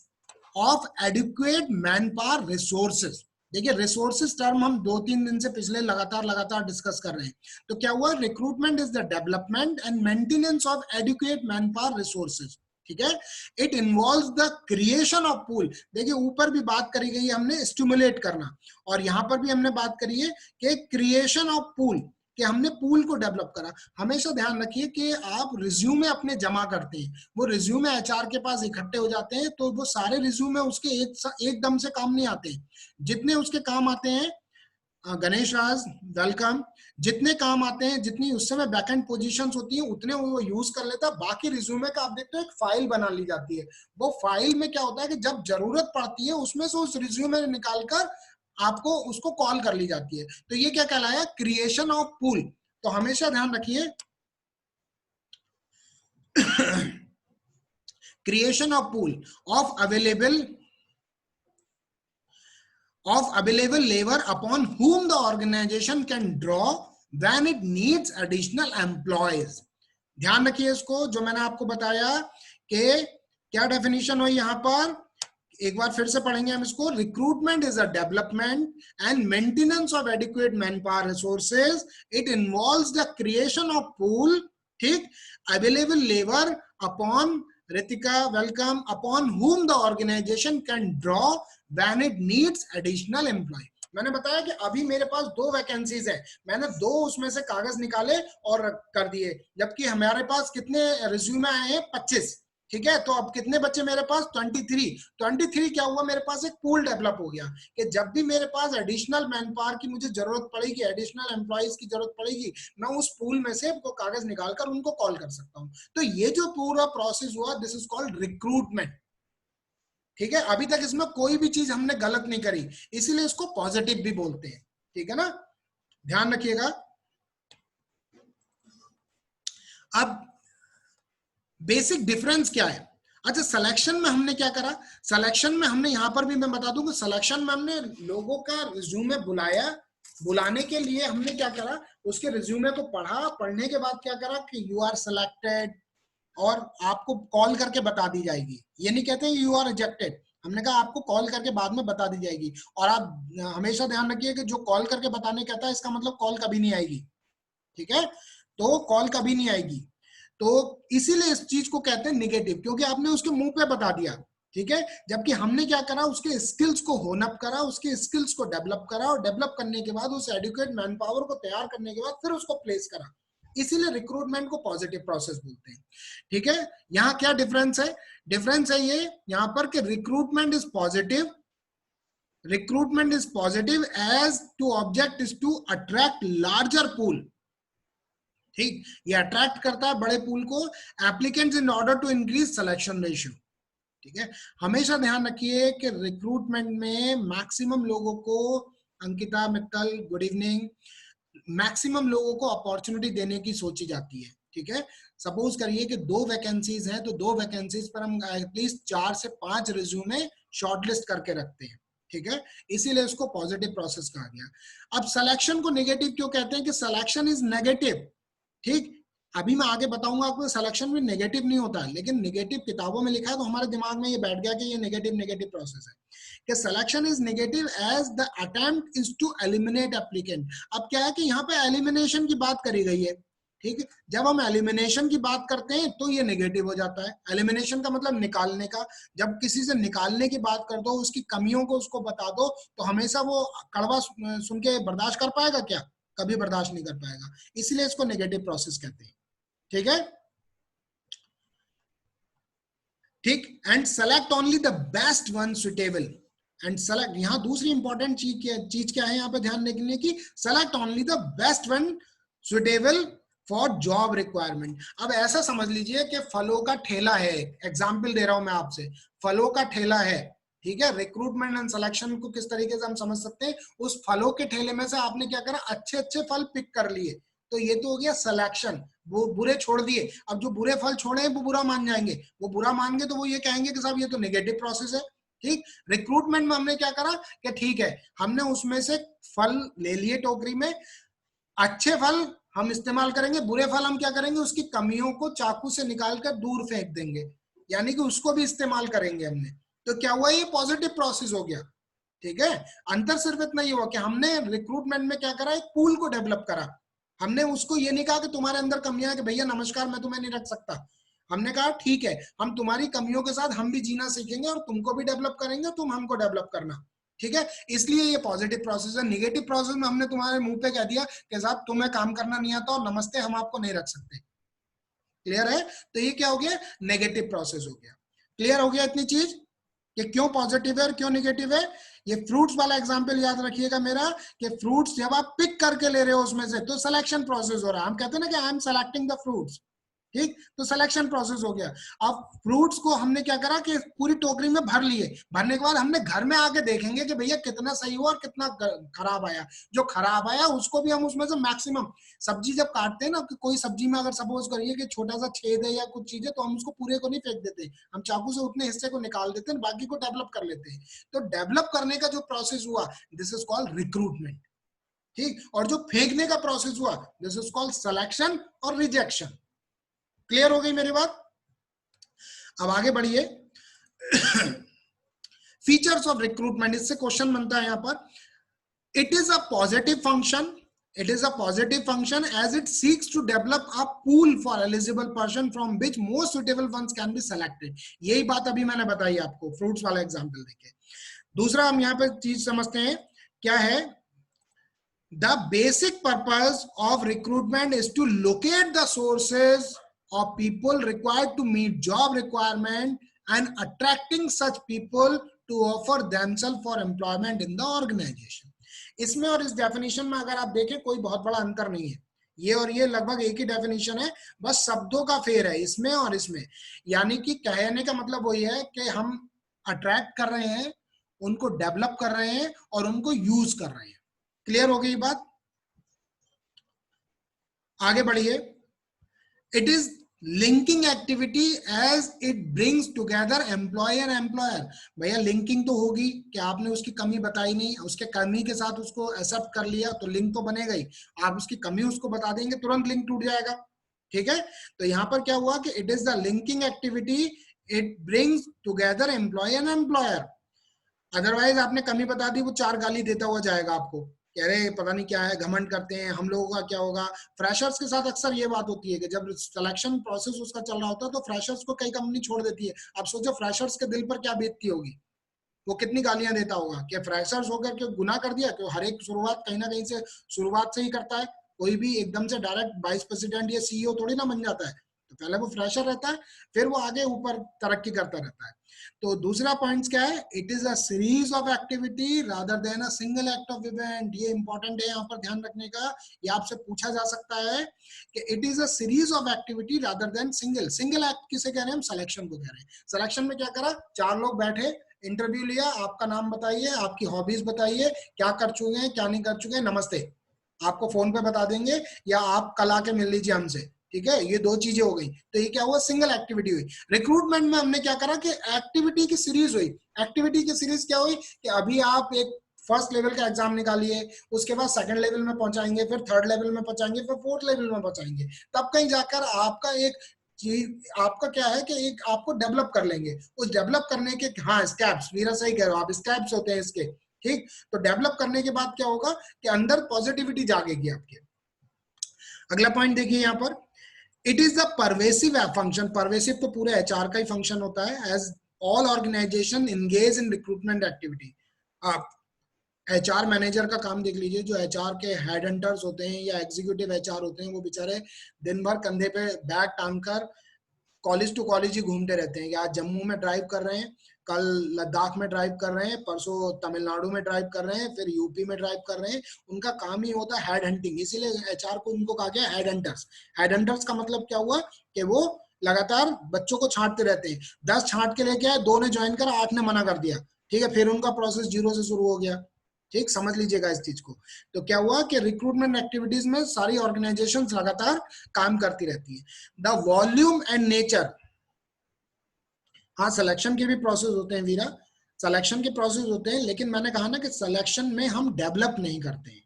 of adequate man power resources. देखिए, रिसोर्सेज टर्म हम 2-3 दिन से पिछले लगातार डिस्कस कर रहे हैं। तो क्या हुआ, recruitment is the development and maintenance of adequate man power resources, ठीक है। It involves the creation of pool. देखिए, ऊपर भी बात करी गई है हमने स्टिमुलेट करना, और यहां पर भी हमने बात करी है कि क्रिएशन ऑफ पूल, कि हमने पूल को डेवलप करा। हमेशा ध्यान रखिए कि आप रिज्यूमे अपने जमा करते हैं, वो रिज्यूमे एचआर के पास इकट्ठे हो जाते हैं, तो वो सारे रिज्यूमे उसके एकदम से काम नहीं आते हैं। जितने उसके काम आते हैं गणेश राज वेलकम। जितने काम आते हैं, जितनी उस समय बैकएंड पोजीशंस होती हैं, उतने वो यूज कर लेता है। बाकी रिज्यूमे का आप देखते हो एक फाइल बना ली जाती है। वो फाइल में क्या होता है कि जब जरूरत पड़ती है उसमें से उस रिज्यूमे निकालकर आपको उसको कॉल कर ली जाती है। तो ये क्या कहलाया, क्रिएशन ऑफ पूल। तो हमेशा ध्यान रखिए creation of pool of available labor upon whom the organization can draw when it needs additional employees। ध्यान रखिए इसको, जो मैंने आपको बताया कि क्या डेफिनेशन हो यहां पर, एक बार फिर से पढ़ेंगे हम इसको। Recruitment is a development and maintenance of adequate man power resources. It involves the creation of pool, ठीक, available labour upon, Ritika welcome, upon whom the organization can draw when it needs additional employee। मैंने बताया कि अभी मेरे पास 2 vacancies है, मैंने 2 उसमें से कागज निकाले और कर दिए, जबकि हमारे पास कितने रिज्यूमे आए हैं, 25, ठीक है। तो अब कितने बच्चे मेरे पास, 23। क्या हुआ, मेरे पास एक पूल डेवलप हो गया कि जब भी मेरे पास एडिशनल मैन पावर की मुझे जरूरत पड़ेगी, एडिशनल एम्प्लॉइज की जरूरत पड़ेगी, मैं उस पूल में से वो कागज निकालकर उनको कॉल कर सकता हूं। तो ये जो पूरा प्रोसेस हुआ, दिस इज कॉल्ड रिक्रूटमेंट, ठीक है। अभी तक इसमें कोई भी चीज हमने गलत नहीं करी, इसीलिए इसको पॉजिटिव भी बोलते हैं, ठीक है ना, ध्यान रखिएगा। अब बेसिक डिफरेंस क्या है। अच्छा, सिलेक्शन में हमने क्या करा, सिलेक्शन में हमने यहां पर भी मैं बता दूं कि सिलेक्शन में हमने लोगों का रिज्यूमे बुलाया, बुलाने के लिए हमने क्या करा, उसके रिज्यूमे को पढ़ा, पढ़ने के बाद क्या करा कि यू आर सिलेक्टेड, और आपको कॉल करके बता दी जाएगी। ये नहीं कहते यू आर रिजेक्टेड, हमने कहा आपको कॉल करके बाद में बता दी जाएगी। और आप हमेशा ध्यान रखिए कि जो कॉल करके बताने कहता है, इसका मतलब कॉल कभी नहीं आएगी, ठीक है, तो कॉल कभी नहीं आएगी। तो इसीलिए इस चीज को कहते हैं निगेटिव, क्योंकि आपने उसके मुंह पे बता दिया, ठीक है। जबकि हमने क्या करा, उसके स्किल्स को होन अप करा, उसके स्किल्स को डेवलप करा, और डेवलप करने के बाद उस एडुकेट मैन पावर को तैयार करने के बाद फिर उसको प्लेस करा। इसीलिए रिक्रूटमेंट को पॉजिटिव प्रोसेस बोलते हैं, ठीक है। यहाँ क्या डिफरेंस है, डिफरेंस है ये यहाँ पर कि recruitment is positive, recruitment is positive as to object is to attract larger pool, ठीक, ये अट्रैक्ट करता है बड़े पूल को, applicants in order to increase selection ratio, ठीक है। हमेशा ध्यान रखिए कि रिक्रूटमेंट में मैक्सिमम लोगों को, Ankita Mittal good evening, maximum लोगों को अपॉर्चुनिटी देने की सोची जाती है, ठीक है। सपोज करिए कि 2 वैकेंसीज हैं, तो 2 वैकेंसीज पर हम एटलीस्ट 4 से 5 रिज्यूमे शॉर्टलिस्ट करके रखते हैं, ठीक है, इसीलिए इसको पॉजिटिव प्रोसेस कहा गया। अब सिलेक्शन को नेगेटिव क्यों कहते हैं, कि सिलेक्शन इज नेगेटिव, ठीक, अभी मैं आगे बताऊंगा आपको सिलेक्शन में नेगेटिव नहीं होता है, लेकिन नेगेटिव किताबों में लिखा है तो हमारे दिमाग में ये बैठ गया कि ये नेगेटिव प्रोसेस है, कि selection is negative as the attempt is to eliminate applicant. अब क्या है कि यहाँ पे एलिमिनेशन की बात करी गई है, ठीक है, जब हम एलिमिनेशन की बात करते हैं तो ये नेगेटिव हो जाता है। एलिमिनेशन का मतलब निकालने का, जब किसी से निकालने की बात कर दो, उसकी कमियों को उसको बता दो, तो हमेशा वो कड़वा सुन के बर्दाश्त कर पाएगा क्या, कभी बर्दाश्त नहीं कर पाएगा, इसलिए इसको नेगेटिव प्रोसेस कहते हैं, ठीक है, ठीक। And select only the best one suitable, and select, यहां दूसरी इंपॉर्टेंट चीज क्या है यहाँ पे ध्यान रखने की, select only the best one suitable for job requirement. अब ऐसा समझ लीजिए कि फलों का ठेला है, एग्जाम्पल दे रहा हूं मैं आपसे, फलों का ठेला है, ठीक है। रिक्रूटमेंट एंड सिलेक्शन को किस तरीके से हम समझ सकते हैं, उस फलों के ठेले में से आपने क्या करा, अच्छे अच्छे फल पिक कर लिए, तो ये तो हो गया सिलेक्शन, वो बुरे छोड़ दिए। अब जो बुरे फल छोड़े हैं वो बुरा मान जाएंगे, वो बुरा मान गए तो वो ये कहेंगे कि साहब ये तो नेगेटिव प्रोसेस है, ठीक। रिक्रूटमेंट में हमने क्या करा कि ठीक है, हमने उसमें से फल ले लिए टोकरी में, अच्छे फल हम इस्तेमाल करेंगे, बुरे फल हम क्या करेंगे, उसकी कमियों को चाकू से निकालकर दूर फेंक देंगे, यानी कि उसको भी इस्तेमाल करेंगे हमने। तो क्या हुआ, ये पॉजिटिव प्रोसेस हो गया, ठीक है। अंतर सिर्फ इतना ही हुआ कि हमने रिक्रूटमेंट में क्या करा, एक पूल को डेवलप करा, हमने उसको ये नहीं कहा कि तुम्हारे अंदर कमियां है कि भैया नमस्कार मैं तुम्हें नहीं रख सकता, हमने कहा ठीक है, हम तुम्हारी कमियों के साथ हम भी जीना सीखेंगे और तुमको भी डेवलप करेंगे, तुम हमको डेवलप करना, ठीक है। इसलिए ये पॉजिटिव प्रोसेस है। निगेटिव प्रोसेस में हमने तुम्हारे मुंह पे कह दिया कि साहब तुम्हें काम करना नहीं आता और नमस्ते हम आपको नहीं रख सकते, क्लियर है, तो ये क्या हो गया, नेगेटिव प्रोसेस हो गया, क्लियर हो गया इतनी चीज, कि क्यों पॉजिटिव है और क्यों निगेटिव है। ये फ्रूट्स वाला एग्जांपल याद रखिएगा मेरा, कि फ्रूट्स जब आप पिक करके ले रहे हो उसमें से, तो सिलेक्शन प्रोसेस हो रहा है। हम कहते हैं ना कि I am selecting the fruits, ठीक, तो सिलेक्शन प्रोसेस हो गया। अब फ्रूट्स को हमने क्या करा कि पूरी टोकरी में भर लिए, भरने के बाद हमने घर में आके देखेंगे कि भैया कितना सही हुआ और कितना खराब आया। जो खराब आया उसको भी हम उसमें से मैक्सिमम, सब्जी जब काटते हैं ना, कि कोई सब्जी में अगर सपोज करिए कि छोटा सा छेद है या कुछ चीज है, तो हम उसको पूरे को नहीं फेंक देते, हम चाकू से उतने हिस्से को निकाल देते हैं, बाकी को डेवलप कर लेते हैं। तो डेवलप करने का जो प्रोसेस हुआ, दिस इज कॉल्ड रिक्रूटमेंट, ठीक। और जो फेंकने का प्रोसेस हुआ, दिस इज कॉल्ड सिलेक्शन और रिजेक्शन। क्लियर हो गई मेरी बात? अब आगे बढ़िए। फीचर्स ऑफ रिक्रूटमेंट, इससे क्वेश्चन बनता है यहां पर। It is a positive function, it is a positive function as it seeks to develop a pool for eligible person from which most suitable ones can be selected। यही बात अभी मैंने बताई आपको फ्रूट्स वाला एग्जांपल देके। दूसरा हम यहाँ पे चीज समझते हैं, क्या है? The basic purpose of recruitment is to locate the sources of people required to meet job requirement and attracting such people to offer themselves for employment in the organization। इसमें और इस डेफिनेशन में अगर आप देखें कोई बहुत बड़ा अंतर नहीं है, ये और ये लगभग एक ही डेफिनेशन है, बस शब्दों का फेर है इसमें और इसमें। यानी कि कहने का मतलब वही है कि हम अट्रैक्ट कर रहे हैं, उनको डेवलप कर रहे हैं और उनको यूज कर रहे हैं। क्लियर हो गई बात? आगे बढ़िए। It is linking activity as it brings together employee and employer. भैया लिंकिंग तो होगी कि आपने उसकी कमी बताई नहीं, उसके कमी के साथ उसको एक्सेप्ट कर लिया, तो लिंक तो बनेगा ही। आप उसकी कमी उसको बता देंगे, तुरंत लिंक टूट जाएगा, ठीक है। तो यहाँ पर क्या हुआ कि it is the linking activity, it brings together employee and employer. Otherwise आपने कमी बता दी, वो चार गाली देता हुआ जाएगा आपको, कह रहे पता नहीं क्या है, घमंड करते हैं, हम लोगों का क्या होगा। फ्रेशर्स के साथ अक्सर ये बात होती है कि जब सिलेक्शन प्रोसेस उसका चल रहा होता है तो फ्रेशर्स को कई कंपनी छोड़ देती है। अब सोचो फ्रेशर्स के दिल पर क्या बीतती होगी, वो कितनी गालियां देता होगा कि फ्रेशर्स होकर के गुनाह कर दिया। क्यों? हर एक शुरुआत कहीं ना कहीं से शुरुआत से ही करता है, कोई भी एकदम से डायरेक्ट वाइस प्रेसिडेंट या सीईओ थोड़ी ना बन जाता है। तो पहले वो फ्रेशर रहता है, फिर वो आगे ऊपर तरक्की करता रहता है। तो दूसरा पॉइंट क्या है? It is a series of activity rather than a single act of event. ये इंपॉर्टेंट है यहाँ पर ध्यान रखने का। ये आपसे पूछा जा सकता है कि it is a series of activity rather than single. Single act किसे कह रहे हैं? हम सिलेक्शन को कह रहे हैं। सिलेक्शन में क्या करा, चार लोग बैठे, इंटरव्यू लिया, आपका नाम बताइए, आपकी हॉबीज बताइए, क्या कर चुके हैं क्या नहीं कर चुके हैं, नमस्ते, आपको फोन पे बता देंगे या आप कल आके मिल लीजिए हमसे, ठीक है। ये दो चीजें हो गई, तो ये क्या हुआ? सिंगल एक्टिविटी हुई। रिक्रूटमेंट में हमने क्या करा कि एक्टिविटी की सीरीज हुई। एक्टिविटी की सीरीज क्या हुई कि अभी आप एक फर्स्ट लेवल का एग्जाम निकालिए, उसके बाद सेकंड लेवल में पहुंचाएंगे, फिर थर्ड लेवल में पहुंचाएंगे, फिर फोर्थ लेवल में पहुंचाएंगे, तब कहीं जाकर आपका एक चीज, आपका क्या है कि एक आपको डेवलप कर लेंगे। उस डेवलप करने के, हाँ स्टेप्स, वीरा सही कह रहे हो आप, स्टेप्स होते हैं इसके, ठीक। तो डेवलप करने के बाद क्या होगा कि अंदर पॉजिटिविटी जागेगी आपके। अगला पॉइंट देखिए यहाँ पर, it is the pervasive function. Pervasive तो पूरे एचआर का ही फंक्शन होता है। As all organization engage in recruitment activity. आप एचआर मैनेजर का काम देख लीजिए, जो एचआर के हेड हंटर्स होते हैं या एग्जीक्यूटिव एचआर होते हैं, वो बेचारे दिन भर कंधे पे बैग टांग कर कॉलेज टू कॉलेज ही घूमते रहते हैं। आज जम्मू में ड्राइव कर रहे हैं, कल लद्दाख में ड्राइव कर रहे हैं, परसों तमिलनाडु में ड्राइव कर रहे हैं, फिर यूपी में ड्राइव कर रहे हैं। उनका काम ही होता है हेड हंटिंग, इसीलिए एचआर को उनको कहा गया हेड हंटर्स। हेड हंटर्स का मतलब क्या हुआ कि वो लगातार बच्चों को छांटते रहते हैं। 10 छांट के लेके आए, 2 ने ज्वाइन कर, 8 ने मना कर दिया, ठीक है, फिर उनका प्रोसेस जीरो से शुरू हो गया, ठीक। समझ लीजिएगा इस चीज को। तो क्या हुआ कि रिक्रूटमेंट एक्टिविटीज में सारी ऑर्गेनाइजेशंस लगातार काम करती रहती है। द वॉल्यूम एंड नेचर, हाँ सिलेक्शन के भी प्रोसेस होते हैं वीरा, सिलेक्शन के प्रोसेस होते हैं, लेकिन मैंने कहा ना कि सिलेक्शन में हम डेवलप नहीं करते हैं।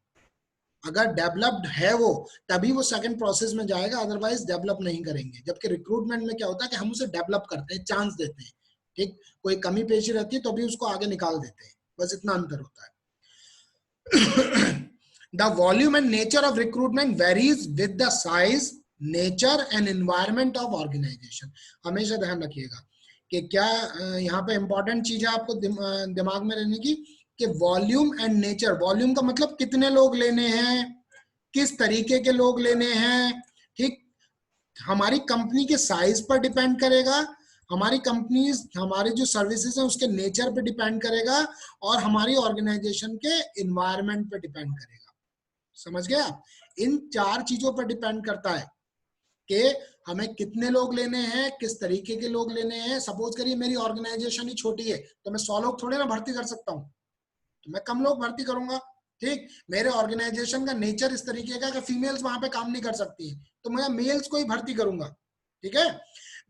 अगर डेवलप्ड है वो, तभी वो सेकंड प्रोसेस में जाएगा, अदरवाइज डेवलप नहीं करेंगे। जबकि रिक्रूटमेंट में क्या होता है कि हम उसे डेवलप करते हैं, चांस देते हैं, ठीक। कोई कमी पेशी रहती है तो भी उसको आगे निकाल देते हैं, बस इतना अंतर होता है। The volume and nature of recruitment varies with the size, nature and environment of organization। हमेशा ध्यान रखिएगा कि क्या यहाँ पे इंपॉर्टेंट चीज है आपको दिमाग में रहने की, कि वॉल्यूम एंड नेचर। वॉल्यूम का मतलब कितने लोग लेने हैं, किस तरीके के लोग लेने हैं, ठीक। हमारी कंपनी के साइज पर डिपेंड करेगा, हमारी कंपनीज, हमारी जो सर्विसेज है उसके नेचर पे डिपेंड करेगा और हमारी ऑर्गेनाइजेशन के इन्वायरमेंट पे डिपेंड करेगा। समझ गए आप? इन 4 चीजों पर डिपेंड करता है कि हमें कितने लोग लेने हैं, किस तरीके के लोग लेने हैं। सपोज करिए मेरी ऑर्गेनाइजेशन ही छोटी है तो मैं 100 लोग थोड़े ना भर्ती कर सकता हूँ, तो मैं कम लोग भर्ती करूंगा। ठीक, मेरे ऑर्गेनाइजेशन का नेचर इस तरीके का कि फीमेल्स वहां पे काम नहीं कर सकती है, तो मैं मेल्स को ही भर्ती करूंगा। ठीक है,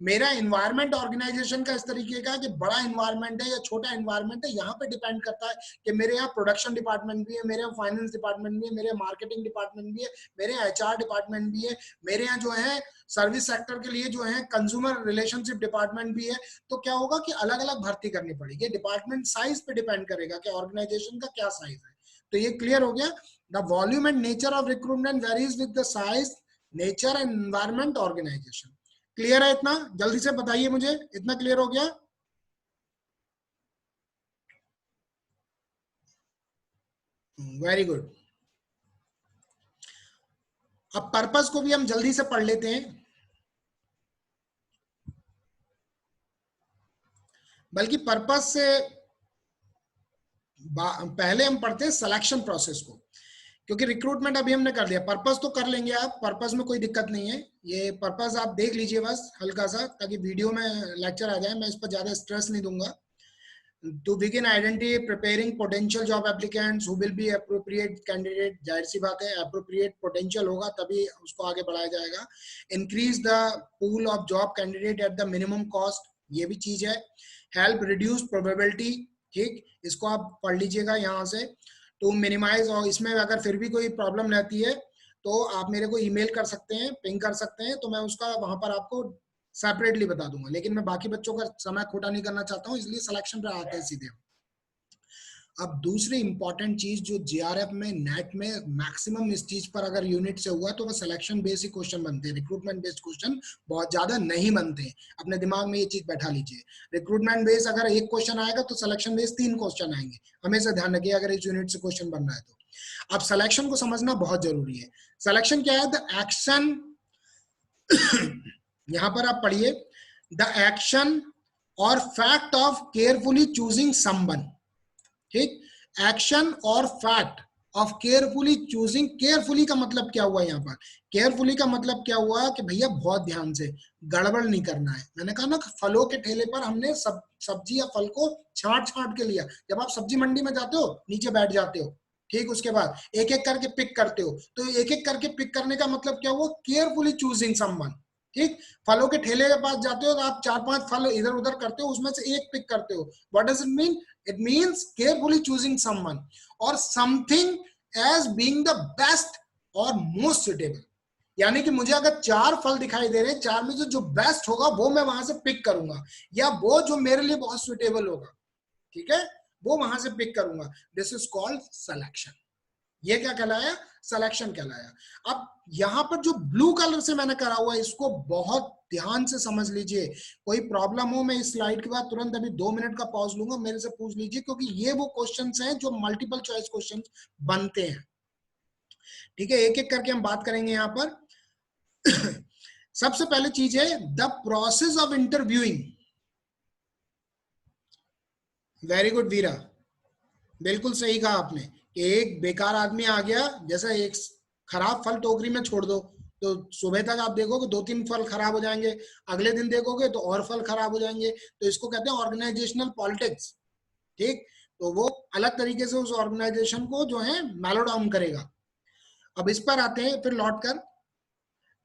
मेरा इन्वायरमेंट ऑर्गेनाइजेशन का इस तरीके का कि बड़ा इन्वायरमेंट है या छोटा इन्वायरमेंट है, यहाँ पे डिपेंड करता है कि मेरे यहाँ प्रोडक्शन डिपार्टमेंट भी है, मेरे यहाँ फाइनेंस डिपार्टमेंट भी है, मेरे मार्केटिंग डिपार्टमेंट भी है, मेरे यहाँ HR डिपार्टमेंट भी है, मेरे यहाँ जो है सर्विस सेक्टर के लिए जो है कंज्यूमर रिलेशनशिप डिपार्टमेंट भी है। तो क्या होगा कि अलग अलग भर्ती करनी पड़ेगी। डिपार्टमेंट साइज पे डिपेंड करेगा कि ऑर्गेनाइजेशन का क्या साइज है। तो ये क्लियर हो गया। The volume and nature of recruitment varies with the size, nature and environment organization. Clear है? इतना जल्दी से बताइए मुझे, इतना क्लियर हो गया? Very good. अब पर्पस को भी हम जल्दी से पढ़ लेते हैं, बल्कि पर्पस से पहले हम पढ़ते हैं सिलेक्शन प्रोसेस को, क्योंकि रिक्रूटमेंट अभी हमने कर लिया, पर्पस तो कर लेंगे आप, पर्पस में कोई दिक्कत नहीं है। ये पर्पस आप देख लीजिए बस हल्का सा, ताकि वीडियो में लेक्चर आ जाए, मैं इस पर ज्यादा स्ट्रेस नहीं दूंगा। To begin identity preparing potential job applicants who will be appropriate candidate, जाहिर सी बात है appropriate potential होगा तभी उसको आगे बढ़ाया जाएगा। Increase the pool of job candidate at the minimum cost, ये भी चीज है। Help reduce probability, ठीक, इसको आप पढ़ लीजिएगा यहाँ से। To minimize, और इसमें अगर फिर भी कोई प्रॉब्लम रहती है तो आप मेरे को ईमेल कर सकते हैं, पिंग कर सकते हैं, तो मैं उसका वहां पर आपको सेपरेटली बता दूंगा। लेकिन मैं बाकी बच्चों का समय खोटा नहीं करना चाहता हूँ, इसलिए सिलेक्शन पे आते हैं सीधे। अब दूसरी इंपॉर्टेंट चीज जो जीआरएफ में, नेट में मैक्सिमम इस चीज पर अगर यूनिट से हुआ तो वो सिलेक्शन बेस्ड ही क्वेश्चन बनते हैं, रिक्रूटमेंट बेस्ड क्वेश्चन बहुत ज्यादा नहीं बनते हैं। अपने दिमाग में ये चीज बैठा लीजिए, रिक्रूटमेंट बेस्ड अगर एक क्वेश्चन आएगा तो सिलेक्शन बेस्ड 3 क्वेश्चन आएंगे, हमेशा ध्यान रखिए अगर इस यूनिट से क्वेश्चन बन रहा है तो। अब सिलेक्शन को समझना बहुत जरूरी है। सिलेक्शन क्या है? द एक्शन यहां पर आप पढ़िए, द एक्शन और fact of carefully choosing someone. ठीक, एक्शन और fact of carefully choosing. Carefully का मतलब क्या हुआ यहाँ पर? केयरफुली का मतलब क्या हुआ कि भैया बहुत ध्यान से, गड़बड़ नहीं करना है। मैंने कहा ना, फलों के ठेले पर हमने सब्जी या फल को छांट छांट के लिया। जब आप सब्जी मंडी में जाते हो, नीचे बैठ जाते हो, ठीक, उसके बाद एक एक करके पिक करते हो, तो एक एक करके पिक करने का मतलब क्या हुआ? Carefully choosing someone. ठीक, फलों के ठेले के पास जाते हो तो आप 4-5 फल इधर उधर करते हो, उसमें से एक पिक करते हो। What does it mean? It means carefully choosing someone और something as being the best और मोस्ट सुटेबल। यानी कि मुझे अगर 4 फल दिखाई दे रहे हैं, 4 में से जो बेस्ट होगा वो मैं वहां से पिक करूंगा, या वो जो मेरे लिए बहुत सुटेबल होगा, ठीक है, वो वहां से पिक करूंगा। This is called selection. ये क्या कहलाया? सिलेक्शन कहलाया। अब यहां पर जो ब्लू कलर से मैंने करा हुआ है, इसको बहुत ध्यान से समझ लीजिए। कोई प्रॉब्लम हो, मैं इस स्लाइड के बाद तुरंत अभी 2 मिनट का पॉज लूंगा, मेरे से पूछ लीजिए, क्योंकि ये वो क्वेश्चंस हैं जो मल्टीपल चॉइस क्वेश्चंस बनते हैं। ठीक है, एक एक करके हम बात करेंगे यहां पर। सबसे पहले चीज है the process of interviewing. Very good Veera, बिल्कुल सही कहा आपने कि एक बेकार आदमी आ गया, जैसा एक खराब फल टोकरी में छोड़ दो तो सुबह तक आप देखोगे 2-3 फल खराब हो जाएंगे, अगले दिन देखोगे तो और फल खराब हो जाएंगे। तो इसको कहते हैं ऑर्गेनाइजेशनल पॉलिटिक्स। ठीक, तो वो अलग तरीके से उस ऑर्गेनाइजेशन को जो है मैलो डाउन करेगा। अब इस पर आते हैं फिर लौट कर,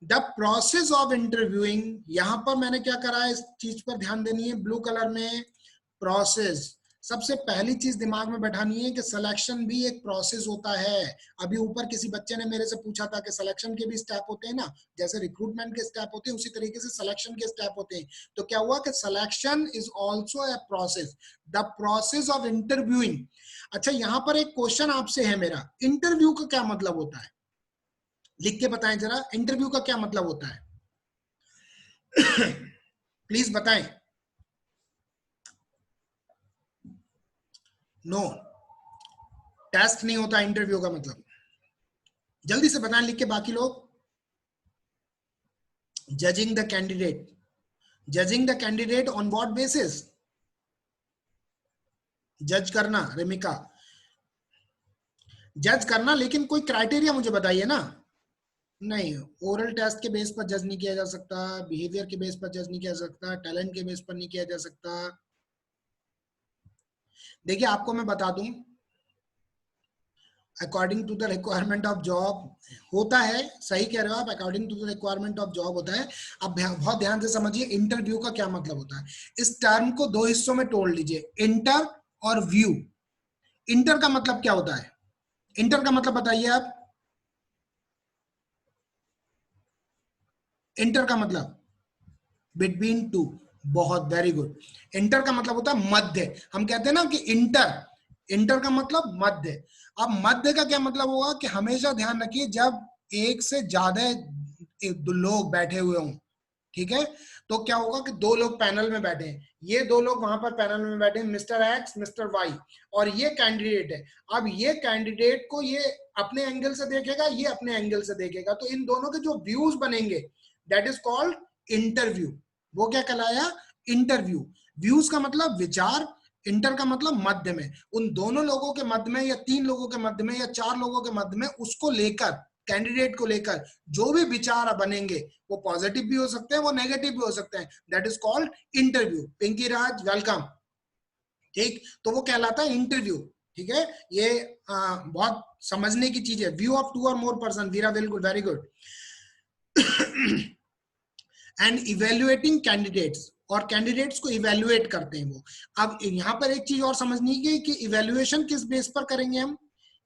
द प्रोसेस ऑफ इंटरव्यूइंग। यहां पर मैंने क्या करा है, इस चीज पर ध्यान देनी है, ब्लू कलर में प्रोसेस। सबसे पहली चीज दिमाग में बैठानी है कि सिलेक्शन भी एक प्रोसेस होता है। अभी ऊपर किसी बच्चे ने मेरे से पूछा था कि सिलेक्शन के भी स्टेप होते हैं ना, जैसे रिक्रूटमेंट के स्टेप होते हैं उसी तरीके से सिलेक्शन के स्टेप होते हैं। तो क्या हुआ कि selection is also a process, the process of interviewing. अच्छा, यहां पर एक क्वेश्चन आपसे है मेरा, इंटरव्यू का क्या मतलब होता है? लिख के बताएं जरा, इंटरव्यू का क्या मतलब होता है? प्लीज बताएं। नो, टेस्ट नहीं होता इंटरव्यू का मतलब। जल्दी से बताएं लिख के बाकी लोग। Judging the candidate, judging the candidate on what basis, जज करना, रेमिका जज करना, लेकिन कोई क्राइटेरिया मुझे बताइए ना। नहीं, ओरल टेस्ट के बेस पर जज नहीं किया जा सकता, बिहेवियर के बेस पर जज नहीं किया जा सकता, टैलेंट के बेस पर नहीं किया जा सकता। देखिए आपको मैं बता दूं, according to the requirement of job होता है, सही कह रहे हो आप, according to the requirement of job होता है। अब बहुत ध्यान से समझिए इंटरव्यू का क्या मतलब होता है। इस टर्म को दो हिस्सों में तोड़ लीजिए, इंटर और व्यू। इंटर का मतलब क्या होता है, इंटर का मतलब बताइए आप, इंटर का मतलब बिटवीन टू, बहुत वेरी गुड। इंटर का मतलब होता है मध्य, हम कहते हैं ना कि इंटर, इंटर का मतलब मध्य। अब मध्य का क्या मतलब होगा कि हमेशा ध्यान रखिए जब एक से ज्यादा लोग बैठे हुए हों, ठीक है, तो क्या होगा कि दो लोग पैनल में बैठे हैं, ये दो लोग वहां पर पैनल में बैठे हैं, मिस्टर एक्स मिस्टर वाई, और ये कैंडिडेट है। अब ये कैंडिडेट को ये अपने एंगल से देखेगा, ये अपने एंगल से देखेगा, तो इन दोनों के जो व्यूज बनेंगे दैट इज कॉल्ड इंटरव्यू। वो क्या कहलाया, इंटरव्यू। व्यूज का मतलब विचार, इंटर का मतलब मध्य में, उन दोनों लोगों के मध्य में या तीन लोगों के मध्य में या चार लोगों के मध्य में, उसको लेकर, कैंडिडेट को लेकर जो भी विचार बनेंगे, वो पॉजिटिव भी हो सकते हैं, वो नेगेटिव भी हो सकते हैं, that is called interview. Pinky Raj welcome. ठीक, तो वो कहलाता है इंटरव्यू। ठीक है, ये बहुत समझने की चीज है। View of two or more person, Veera very good, very good. And evaluating candidates, और कैंडिडेट्स को इवेल्युएट करते हैं वो। अब यहाँ पर एक चीज और समझनी है कि इवेल्युएशन किस बेस पर करेंगे हम।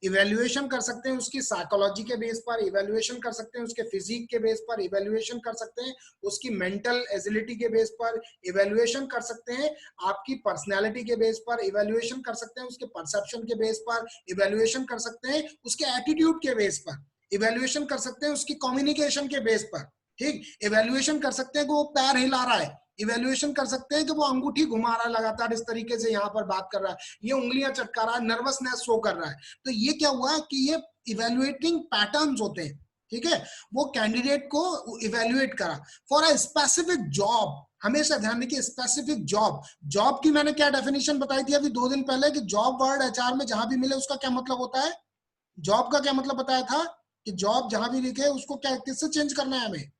इवेल्युएशन कर सकते हैं उसकी साइकोलॉजी के बेस पर, इवेल्युएशन कर सकते हैं उसके फिजिक के बेस पर, इवेल्युएशन कर सकते हैं उसकी मेंटल एजिलिटी के बेस पर, इवेल्युएशन कर सकते हैं आपकी पर्सनैलिटी के बेस पर, इवेल्युएशन कर सकते हैं उसके परसेप्शन के बेस पर, इवेल्युएशन कर सकते हैं उसके एटीट्यूड के बेस पर, इवेल्युएशन कर सकते हैं उसकी कम्युनिकेशन के बेस पर। ठीक, इवेल्युएशन कर सकते हैं कि वो पैर हिला रहा है, इवेल्युएशन कर सकते हैं कि वो अंगूठी घुमा रहा है लगातार इस तरीके से, यहाँ पर बात कर रहा है, ये उंगलियां चटका रहा है, नर्वसनेस शो कर रहा है। तो ये क्या हुआ कि ये इवेल्युएटिंग पैटर्न्स होते हैं। ठीक है, वो कैंडिडेट को इवेल्युएट करा फॉर अ स्पेसिफिक जॉब। हमेशा ध्यान रखिए स्पेसिफिक जॉब। जॉब की मैंने क्या डेफिनेशन बताई थी अभी 2 दिन पहले कि जॉब वर्ड एचआर में जहां भी मिले उसका क्या मतलब होता है। जॉब का क्या मतलब बताया था कि जॉब जहां भी लिखे उसको क्या, किससे चेंज करना है हमें।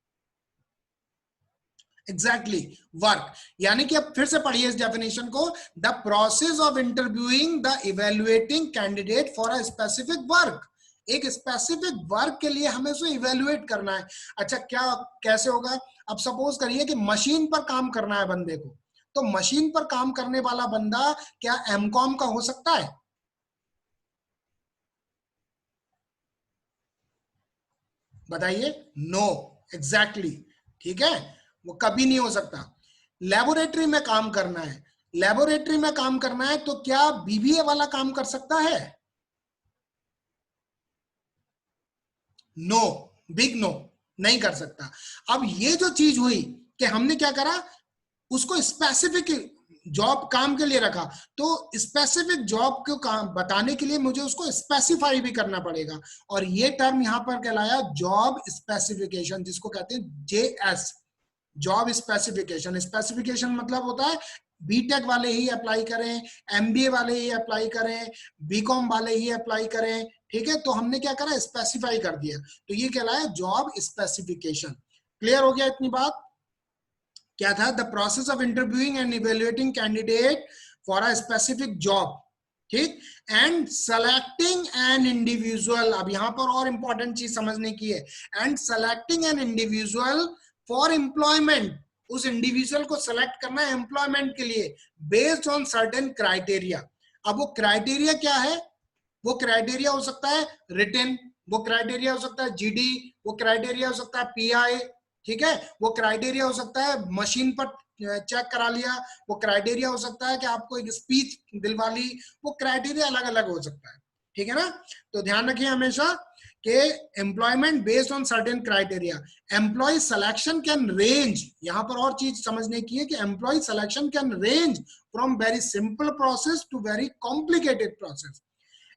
Exactly, work. यानी कि अब फिर से पढ़िए इस डेफिनेशन को, the process of interviewing the evaluating candidate for a specific work. एक स्पेसिफिक वर्क के लिए हमें उसे इवेल्युएट करना है। अच्छा, क्या कैसे होगा। अब सपोज करिए कि मशीन पर काम करना है बंदे को, तो मशीन पर काम करने वाला बंदा क्या एमकॉम का हो सकता है। बताइए, नो, एग्जैक्टली। ठीक है, वो कभी नहीं हो सकता। लेबोरेटरी में काम करना है, लेबोरेटरी में काम करना है, तो क्या बीबीए वाला काम कर सकता है। नो, बिग नो, नहीं कर सकता। अब ये जो चीज हुई कि हमने क्या करा, उसको स्पेसिफिक जॉब काम के लिए रखा, तो स्पेसिफिक जॉब को काम बताने के लिए मुझे उसको स्पेसिफाई भी करना पड़ेगा, और ये टर्म यहां पर कहलाया जॉब स्पेसिफिकेशन, जिसको कहते हैं जेएस, जॉब स्पेसिफिकेशन। स्पेसिफिकेशन मतलब होता है बीटेक वाले ही अप्लाई करें, एमबीए वाले ही अप्लाई करें, बीकॉम वाले ही अप्लाई करें। ठीक है, तो हमने क्या करा, स्पेसिफाई कर दिया, तो ये कहलाया जॉब स्पेसिफिकेशन। क्लियर हो गया इतनी बात। क्या था, the process of interviewing and evaluating candidate for a specific job. ठीक, एंड सेलेक्टिंग एन इंडिविजुअल। अब यहां पर और इंपॉर्टेंट चीज समझने की है, and selecting an individual for employment. उस इंडिविजुअल को सेलेक्ट करना है एम्प्लॉयमेंट के लिए बेस्ड ऑन सर्टेन क्राइटेरिया। अब वो क्राइटेरिया क्या है, वो क्राइटेरिया हो सकता है रिटन, वो क्राइटेरिया हो सकता है जीडी, वो क्राइटेरिया हो सकता है पीआई। ठीक है, वो क्राइटेरिया हो सकता है मशीन पर चेक करा लिया, वो क्राइटेरिया हो सकता है कि आपको एक स्पीच दिलवा ली, वो क्राइटेरिया अलग अलग हो सकता है। ठीक है ना, तो ध्यान रखिए हमेशा कि employment based on certain criteria. Employee selection can range, यहां पर और चीज समझने की है कि employee selection can range from very simple process to very complicated process.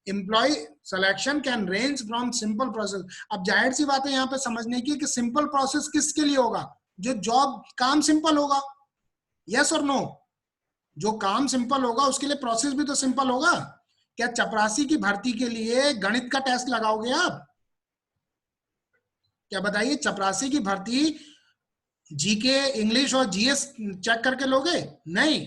Employee selection can range from simple process. अब जाहिर सी बात है यहाँ पे समझने की कि सिंपल प्रोसेस किसके लिए होगा, जो जॉब काम सिंपल होगा। यस और नो? जो काम सिंपल होगा उसके लिए प्रोसेस भी तो सिंपल होगा। क्या चपरासी की भर्ती के लिए गणित का टेस्ट लगाओगे आप? क्या बताइए, चपरासी की भर्ती जीके, इंग्लिश और जीएस चेक करके लोगे? नहीं,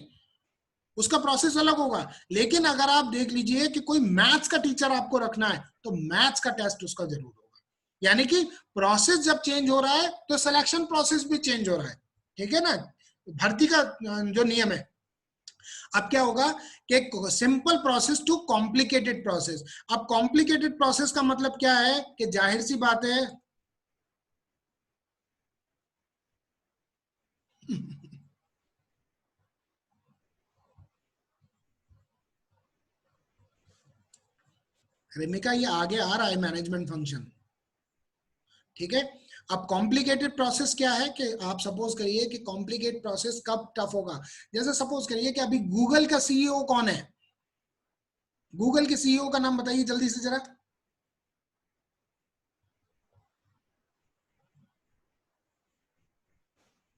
उसका प्रोसेस अलग होगा। लेकिन अगर आप देख लीजिए कि कोई मैथ्स का टीचर आपको रखना है तो मैथ्स का टेस्ट उसका जरूर होगा। यानी कि प्रोसेस जब चेंज हो रहा है तो सिलेक्शन प्रोसेस भी चेंज हो रहा है, ठीक है ना, भर्ती का जो नियम है। अब क्या होगा कि simple process to complicated process. अब कॉम्प्लिकेटेड प्रोसेस का मतलब क्या है कि जाहिर सी बात है रेमिका ये आगे आ रहा है मैनेजमेंट फंक्शन, ठीक है। अब कॉम्प्लिकेटेड प्रोसेस क्या है कि आप सपोज करिए कि कॉम्प्लिकेटेड प्रोसेस कब टफ होगा। जैसे सपोज करिए कि अभी गूगल का सीईओ कौन है? गूगल के सीईओ का नाम बताइए जल्दी से जरा।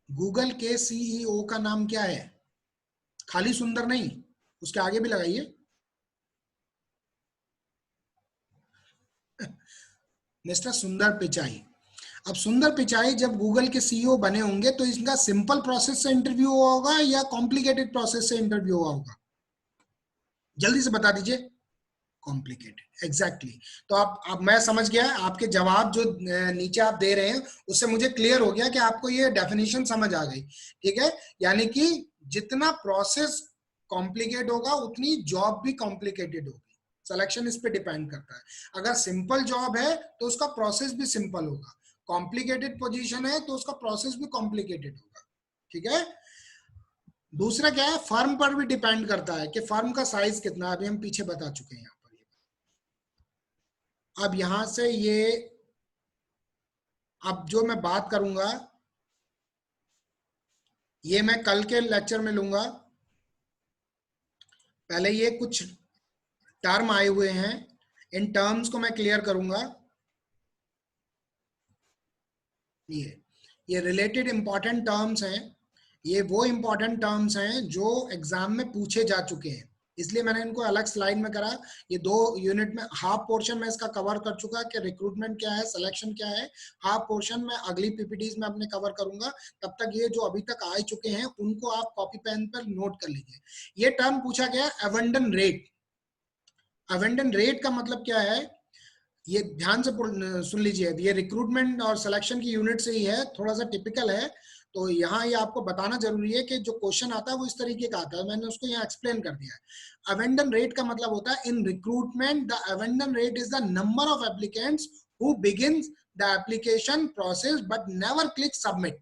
गूगल के सीईओ का नाम क्या है? खाली सुंदर नहीं, उसके आगे भी लगाइए। मिस्टर सुंदर पिचाई। अब सुंदर पिचाई जब गूगल के सीईओ बने होंगे तो इनका सिंपल प्रोसेस से इंटरव्यू हुआ होगा या कॉम्प्लिकेटेड प्रोसेस से इंटरव्यू हुआ होगा? जल्दी से बता दीजिए। Complicated, exactly. तो आप, अब मैं समझ गया आपके जवाब जो नीचे आप दे रहे हैं उससे मुझे क्लियर हो गया कि आपको ये डेफिनेशन समझ आ गई, ठीक है। यानी कि जितना प्रोसेस कॉम्प्लिकेट होगा उतनी जॉब भी कॉम्प्लिकेटेड होगी। सिलेक्शन इस पे डिपेंड करता है। अगर सिंपल जॉब है तो उसका प्रोसेस भी सिंपल होगा, कॉम्प्लिकेटेड पोजीशन है तो उसका प्रोसेस भी कॉम्प्लिकेटेड होगा, ठीक है। दूसरा क्या है, फर्म पर भी डिपेंड करता है कि फर्म का साइज कितना है, अभी हम पीछे बता चुके हैं यहाँ पर। अब यहां से ये, अब जो मैं बात करूंगा ये मैं कल के लेक्चर में लूंगा। पहले ये कुछ टर्म आए हुए हैं, इन टर्म्स को मैं क्लियर करूंगा। ये रिलेटेड इंपॉर्टेंट टर्म्स हैं, ये वो इंपॉर्टेंट टर्म्स हैं जो एग्जाम में पूछे जा चुके हैं, इसलिए मैंने इनको अलग स्लाइड में करा। ये 2 यूनिट में हाफ पोर्शन में इसका कवर कर चुका कि रिक्रूटमेंट क्या है, सिलेक्शन क्या है। हाफ पोर्शन में अगली पीपीटीज में अपने कवर करूंगा। तब तक ये जो अभी तक आ चुके हैं उनको आप कॉपी पेन पर नोट कर लीजिए। ये टर्म पूछा गया अवेंडन रेट। अवेंडन रेट का मतलब क्या है, ये ध्यान से सुन लीजिए। ये रिक्रूटमेंट और सिलेक्शन की यूनिट से ही है, थोड़ा सा टिपिकल है। तो यहाँ ये आपको बताना जरूरी है कि जो क्वेश्चन आता है वो इस तरीके का आता है, मैंने उसको यहाँ एक्सप्लेन कर दिया है। अवेंडन रेट का मतलब होता है in recruitment the abandon rate is the number of applicants who begins the application process but never click submit.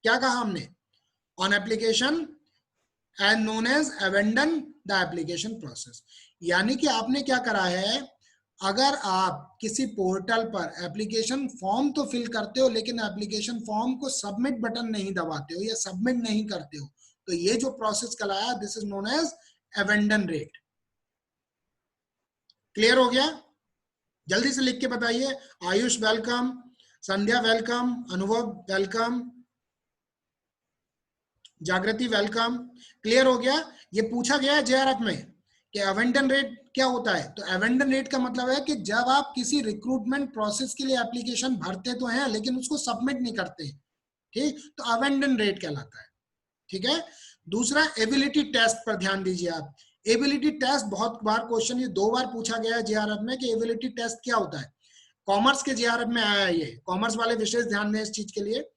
क्या कहा हमने? On application and known as abandon the application process. यानी कि आपने क्या करा है, अगर आप किसी पोर्टल पर एप्लीकेशन फॉर्म तो फिल करते हो लेकिन एप्लीकेशन फॉर्म को सबमिट बटन नहीं दबाते हो या सबमिट नहीं करते हो, तो ये जो प्रोसेस कहलाया this is known as abandon rate. Clear हो गया? जल्दी से लिख के बताइए। Ayush welcome, Sandhya welcome, Anubhav welcome, Jagriti welcome. Clear हो गया? ये पूछा गया है जेआरएफ में कि अवेंडन रेट क्या होता है। तो अवेंडन रेट का मतलब है कि जब आप किसी रिक्रूटमेंट प्रोसेस के लिए एप्लीकेशन भरते तो हैं लेकिन उसको सबमिट नहीं करते, ठीक, तो अवेंडन रेट कहलाता है, ठीक है। दूसरा एबिलिटी टेस्ट पर ध्यान दीजिए आप। एबिलिटी टेस्ट बहुत बार क्वेश्चन, ये 2 बार पूछा गया है जेआरएफ में कि एबिलिटी टेस्ट क्या होता है। कॉमर्स के जेआरएफ में आया है ये, कॉमर्स वाले विशेष ध्यान दें इस चीज के लिए।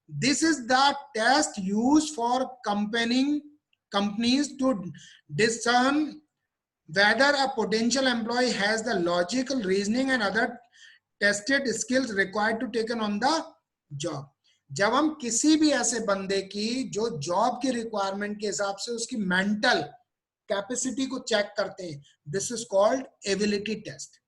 This is the test used for companies to discern whether a potential employee has the logical reasoning and other tested skills required to taken on the job। जब हम किसी भी ऐसे बंदे की जो जॉब की रिक्वायरमेंट के हिसाब से उसकी मेंटल कैपेसिटी को चेक करते हैं, this is called ability test.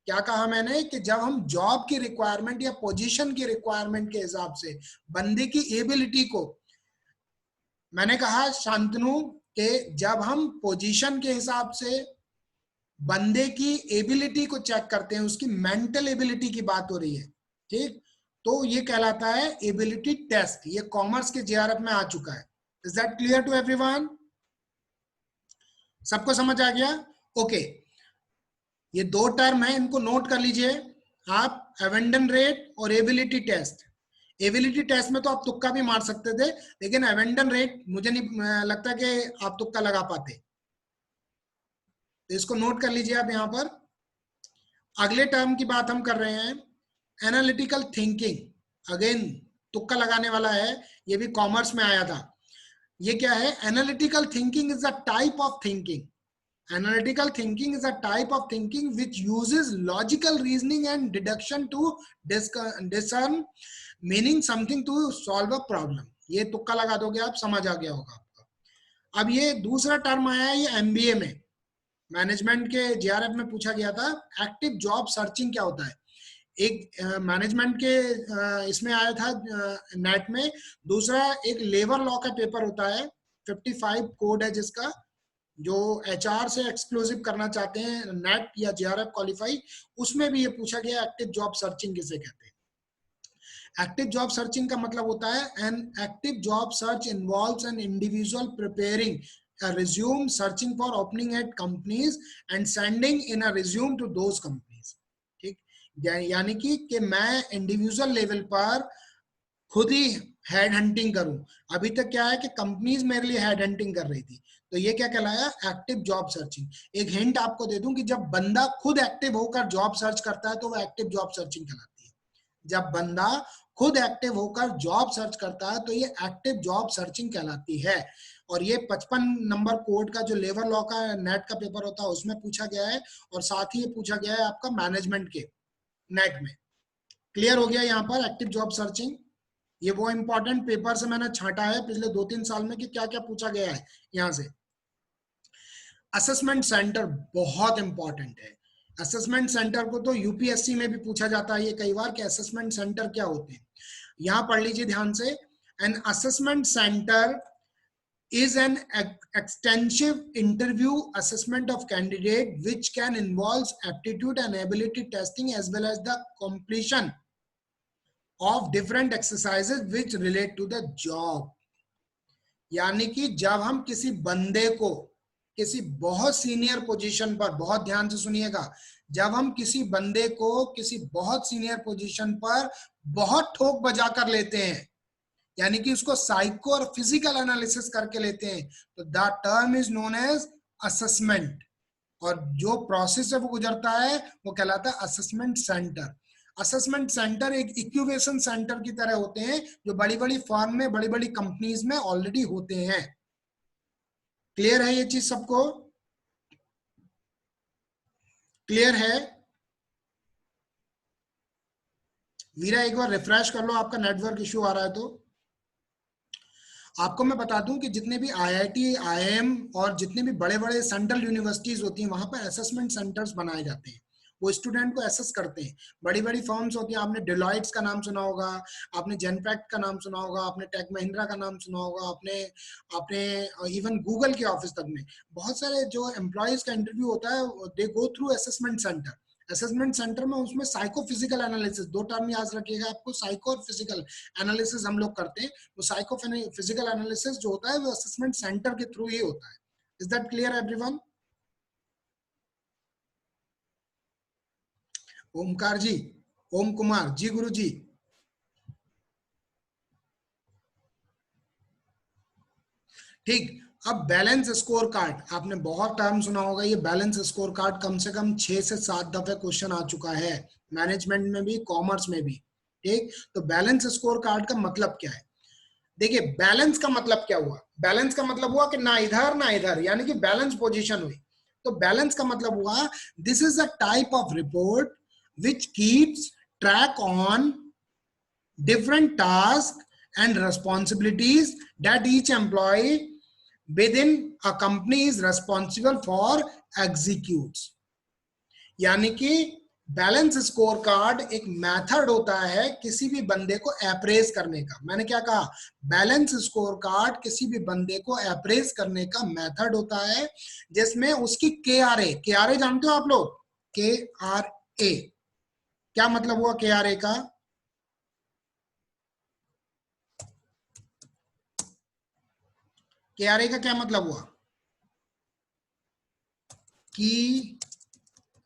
क्या कहा मैंने कि जब हम जॉब की रिक्वायरमेंट या पोजीशन की रिक्वायरमेंट के हिसाब से बंदे की एबिलिटी को, मैंने कहा शांतनु कि जब हम पोजीशन के हिसाब से बंदे की एबिलिटी को चेक करते हैं, उसकी मेंटल एबिलिटी की बात हो रही है, ठीक, तो ये कहलाता है एबिलिटी टेस्ट। ये कॉमर्स के जेआरएफ में आ चुका है। Is that clear to everyone? सबको समझ आ गया? ओके, ये दो टर्म है, इनको नोट कर लीजिए आप, अवेंडन रेट और एबिलिटी टेस्ट। एबिलिटी टेस्ट में तो आप तुक्का भी मार सकते थे, लेकिन अवेंडन रेट मुझे नहीं लगता कि आप तुक्का लगा पाते, तो इसको नोट कर लीजिए आप यहां पर। अगले टर्म की बात हम कर रहे हैं, एनालिटिकल थिंकिंग। अगेन तुक्का लगाने वाला है, ये भी कॉमर्स में आया था। ये क्या है? Analytical thinking is a type of thinking. Analytical thinking is a type of thinking which uses logical reasoning and deduction to discern meaning something to solve a problem. ये तुक्का लगा दोगे आप, समझ आ गया होगा आपका। अब ये दूसरा टर्म आया है, ये एमबीए में, मैनेजमेंट के जेआरएफ में पूछा गया था। एक्टिव जॉब सर्चिंग क्या होता है? एक मैनेजमेंट के इसमें आया था नेट में। दूसरा एक लेबर लॉ का पेपर होता है, 55 कोड है जिसका, जो एचआर से एक्सक्लूसिव करना चाहते हैं नेट या जेआरएफ क्वालिफाई, उसमें भी ये पूछा गया एक्टिव जॉब सर्चिंग किसे कहते हैं। एक्टिव जॉब सर्चिंग का मतलब होता है an active job search involves an individual preparing a resume, searching for opening at companies and sending in a resume to those companies. ठीक, यानी कि मैं इंडिविजुअल लेवल पर खुद ही हेड हंटिंग करूं। अभी तक क्या है कि कंपनीज मेरे लिए हेड हंटिंग कर रही थी, तो ये क्या कहलाया? Active job searching. एक हिंट आपको दे दूं कि जब बंदा खुद एक्टिव होकर जॉब सर्च करता है तो वो एक्टिव जॉब सर्चिंग कहलाती है। जब बंदा खुद एक्टिव होकर जॉब सर्च करता है तो ये एक्टिव जॉब सर्चिंग कहलाती है। और ये 55 नंबर कोड का जो लेबर लॉ का नेट का पेपर होता है उसमें पूछा गया है, और साथ ही ये पूछा गया है आपका मैनेजमेंट के नेट में। क्लियर हो गया यहाँ पर एक्टिव जॉब सर्चिंग? ये वो इंपॉर्टेंट पेपर से मैंने छांटा है पिछले 2-3 साल में कि क्या क्या पूछा गया है यहां से। असेसमेंट सेंटर बहुत इंपॉर्टेंट है। असेसमेंट सेंटर को तो यूपीएससी में भी पूछा जाता है ये कई बार कि असेसमेंट सेंटर क्या होते हैं। यहां पढ़ लीजिए ध्यान से, an assessment centre is an extensive interview assessment of candidate which can involve aptitude and ability testing as well as the completion of different exercises which relate to the job। यानी कि जब हम किसी बंदे को किसी बहुत सीनियर पोजीशन पर, बहुत ध्यान से सुनिएगा, जब हम किसी बंदे को किसी बहुत सीनियर पोजीशन पर बहुत ठोक बजा कर लेते हैं, यानी कि उसको साइको और फिजिकल एनालिसिस करके लेते हैं, तो the term is known as assessment. और जो प्रोसेस है वो गुजरता है वो कहलाता है असेसमेंट सेंटर। असेसमेंट सेंटर एक इक्यूवेशन सेंटर की तरह होते हैं जो बड़ी बड़ी फर्म में, बड़ी बड़ी कंपनीज में ऑलरेडी होते हैं। क्लियर है ये चीज सबको? क्लियर है? वीरा एक बार रिफ्रेश कर लो, आपका नेटवर्क इश्यू आ रहा है तो। आपको मैं बता दूं कि जितने भी आईआईटी, आईआईएम और जितने भी बड़े बड़े सेंट्रल यूनिवर्सिटीज होती हैं वहां पर असेसमेंट सेंटर्स बनाए जाते हैं। वो स्टूडेंट को असेस करते हैं। बड़ी बड़ी फर्म्स होती हैं, आपने डिलॉइट्स का नाम सुना होगा, आपने जेनपैक्ट का नाम सुना होगा, आपने टेक महिंद्रा का नाम सुना होगा, आपने आपने इवन गूगल के ऑफिस तक में बहुत सारे जो एम्प्लॉयज का इंटरव्यू होता है they go through assessment centre. Assessment centre में उसमें साइको फिजिकल एनालिसिस, दो टर्म याद रखिएगा आपको, साइको और फिजिकल एनालिसिस हम लोग करते हैं। वो साइको फिजिकल एनालिसिस जो होता है वो असेसमेंट सेंटर के थ्रू ही होता है। Is that clear everyone? Omkar ji, Om Kumar ji, Guru ji. ठीक, अब बैलेंस स्कोर कार्ड आपने बहुत टर्म सुना होगा। ये बैलेंस स्कोर कार्ड कम से कम 6 से 7 दफे क्वेश्चन आ चुका है, मैनेजमेंट में भी, कॉमर्स में भी। ठीक, तो बैलेंस स्कोर कार्ड का मतलब क्या है? देखिए, बैलेंस का मतलब क्या हुआ? बैलेंस का मतलब हुआ कि ना इधर ना इधर, यानी कि बैलेंस पोजीशन हुई। तो बैलेंस का मतलब हुआ this is a type of report which keeps track on different tasks and responsibilities that each employee within a company is responsible for executes। यानी कि बैलेंस स्कोर कार्ड एक मेथड होता है किसी भी बंदे को अप्रेज करने का। मैंने क्या कहा? बैलेंस स्कोर कार्ड किसी भी बंदे को अप्रेज करने का मेथड होता है जिसमें उसकी KRA जानते हो आप लोग? KRA क्या मतलब हुआ KRA का? KRA का क्या मतलब हुआ? की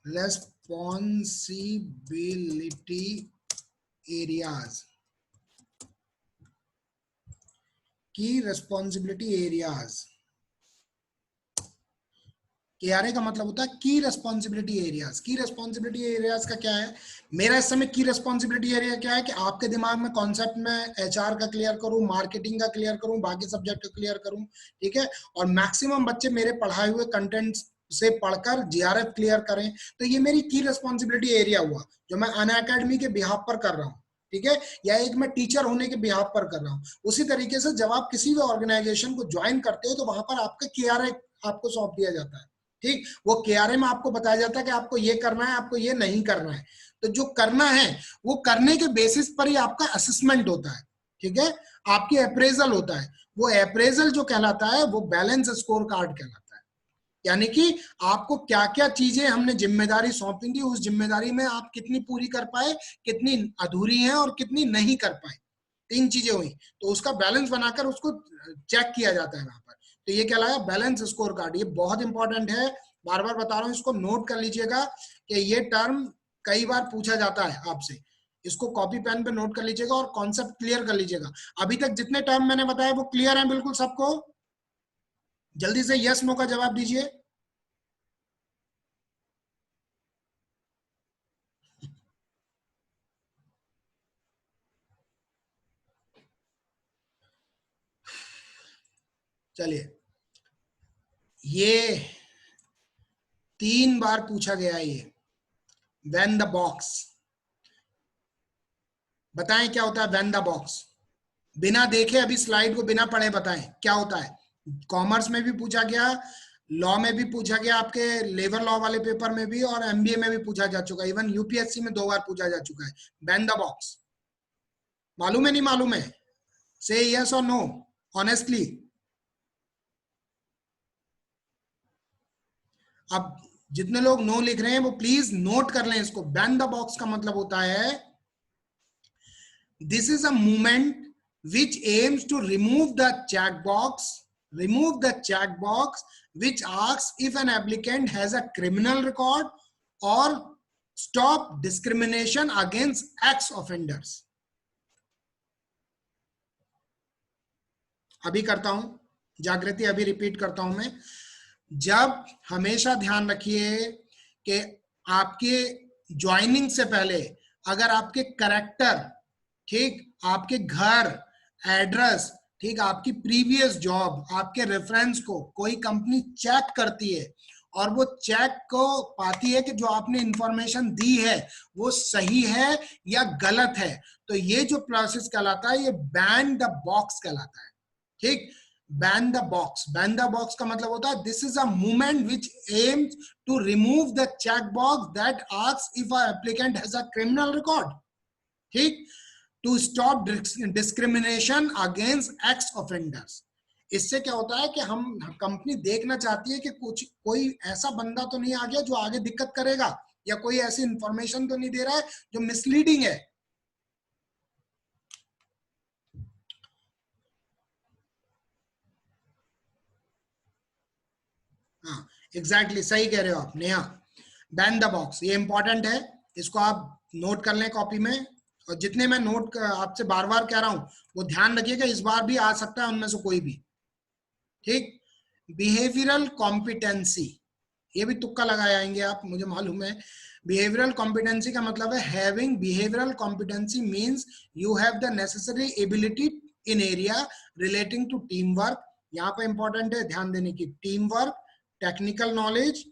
रेस्पॉन्सिबिलिटी एरियाज, की रेस्पॉन्सिबिलिटी एरियाज। KRA का मतलब होता है की रेस्पॉन्सिबिलिटी एरियाज। की रेस्पॉन्सिबिलिटी एरियाज का क्या है? मेरा इस समय की रेस्पॉन्सिबिलिटी एरिया क्या है कि आपके दिमाग में कॉन्सेप्ट में HR का क्लियर करूं, मार्केटिंग का क्लियर करूं, बाकी सब्जेक्ट का क्लियर करूं, ठीक है, और मैक्सिमम बच्चे मेरे पढ़ाए हुए कंटेंट से पढ़कर GRF क्लियर करें, तो ये मेरी की रेस्पॉन्सिबिलिटी एरिया हुआ जो मैं अनअकैडमी के बिहाफ पर कर रहा हूँ, ठीक है, या एक मैं टीचर होने के बिहाफ पर कर रहा हूँ। उसी तरीके से जब आप किसी भी ऑर्गेनाइजेशन को ज्वाइन करते हो तो वहां पर आपका KRA आपको सौंप दिया जाता है, ठीक। वो KRA में आपको बताया जाता है कि आपको ये करना है, आपको ये नहीं करना है। तो जो करना है वो करने के बेसिस पर ही आपका असेसमेंट होता है, ठीक है, आपकी अप्रेजल होता है। वो अप्रेजल जो कहलाता है वो बैलेंस स्कोर कार्ड कहलाता है। यानी कि आपको क्या क्या चीजें हमने जिम्मेदारी सौंपी थी, उस जिम्मेदारी में आप कितनी पूरी कर पाए, कितनी अधूरी है और कितनी नहीं कर पाए, 3 चीजें हुई, तो उसका बैलेंस बनाकर उसको चेक किया जाता है वहां पर। तो ये कहलाया बैलेंस स्कोर कार्ड। ये बहुत इंपॉर्टेंट है, बार बार बता रहा हूं, इसको नोट कर लीजिएगा कि ये टर्म कई बार पूछा जाता है आपसे। इसको कॉपी पेन पे नोट कर लीजिएगा और कॉन्सेप्ट क्लियर कर लीजिएगा। अभी तक जितने टर्म मैंने बताए वो क्लियर है बिल्कुल सबको? जल्दी से यस नो का जवाब दीजिए। चलिए, ये 3 बार पूछा गया है ये व्हेन द बॉक्स। बताएं क्या होता है व्हेन द बॉक्स? बिना देखे अभी स्लाइड को बिना पढ़े बताएं क्या होता है। कॉमर्स में भी पूछा गया, लॉ में भी पूछा गया, आपके लेबर लॉ वाले पेपर में भी, और MBA में भी पूछा जा चुका है, इवन UPSC में 2 बार पूछा जा चुका है। बैन द बॉक्स मालूम है नहीं मालूम है? से यस और नो ऑनेस्टली। अब जितने लोग नो लिख रहे हैं वो प्लीज नोट कर लें इसको। बैन द बॉक्स का मतलब होता है this is a movement which aims to remove the checkbox which asks if an applicant has a criminal record or stop discrimination against ex offenders। अभी करता हूं जागृति, अभी रिपीट करता हूं मैं। जब हमेशा ध्यान रखिए कि आपके ज्वाइनिंग से पहले अगर आपके करेक्टर, ठीक, आपके घर, एड्रेस, ठीक, आपकी प्रीवियस जॉब, आपके रेफरेंस को कोई कंपनी चेक करती है और वो चेक को पाती है कि जो आपने इंफॉर्मेशन दी है वो सही है या गलत है, तो ये जो प्रोसेस कहलाता है ये बैन द बॉक्स कहलाता है, ठीक। Ban the box, ban the box का मतलब होता है this is a movement which aims to remove the check box that asks if a applicant has a criminal record, ठीक, to stop discrimination against ex offenders. इससे क्या होता है कि हम कंपनी देखना चाहती है कि कुछ कोई ऐसा बंदा तो नहीं आ गया जो आगे दिक्कत करेगा, या कोई ऐसी इंफॉर्मेशन तो नहीं दे रहा है जो मिसलीडिंग है। हाँ एग्जैक्टली, सही कह रहे हो आप नेहा। बैन द बॉक्स ये इंपॉर्टेंट है, इसको आप नोट कर लें कॉपी में। और जितने मैं नोट आपसे बार बार कह रहा हूं वो ध्यान रखिएगा, इस बार भी आ सकता है उनमें से कोई भी, ठीक। बिहेवियरल कॉम्पिटेंसी, ये भी तुक्का लगाए आएंगे आप, मुझे मालूम है। बिहेवियरल कॉम्पिटेंसी का मतलब है having behavioural competency means you have the necessary ability in area relating to team work. यहाँ पे इंपॉर्टेंट है ध्यान देने की, टीम वर्क, टेक्निकल नॉलेज,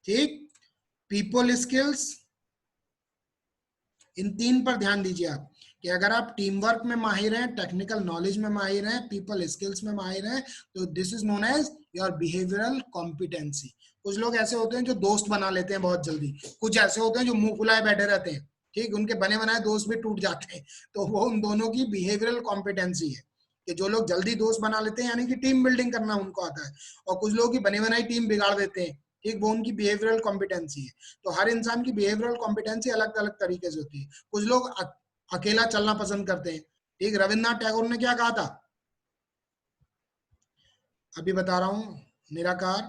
ठीक, पीपल स्किल्स, इन 3 पर ध्यान दीजिए आप कि अगर आप टीम वर्क में माहिर हैं, टेक्निकल नॉलेज में माहिर हैं, पीपल स्किल्स में माहिर हैं, तो this is known as your behavioural competency. कुछ लोग ऐसे होते हैं जो दोस्त बना लेते हैं बहुत जल्दी, कुछ ऐसे होते हैं जो मुंह फुलाए बैठे रहते हैं, ठीक, उनके बने बनाए दोस्त भी टूट जाते हैं, तो वो उन दोनों की बिहेवियरल कॉम्पिटेंसी है कि जो लोग जल्दी दोस्त बना लेते हैं, यानी कि टीम बिल्डिंग करना उनको आता है, और कुछ लोग की बने बनाई टीम बिगाड़ देते हैं, ठीक, वो उनकी बिहेवियरल कॉम्पिटेंसी है। तो हर इंसान की बिहेवियरल कॉम्पिटेंसी अलग अलग तरीके से होती है। कुछ लोग अकेला चलना पसंद करते हैं, ठीक, रविन्द्रनाथ टैगोर ने क्या कहा था, अभी बता रहा हूँ निराकार।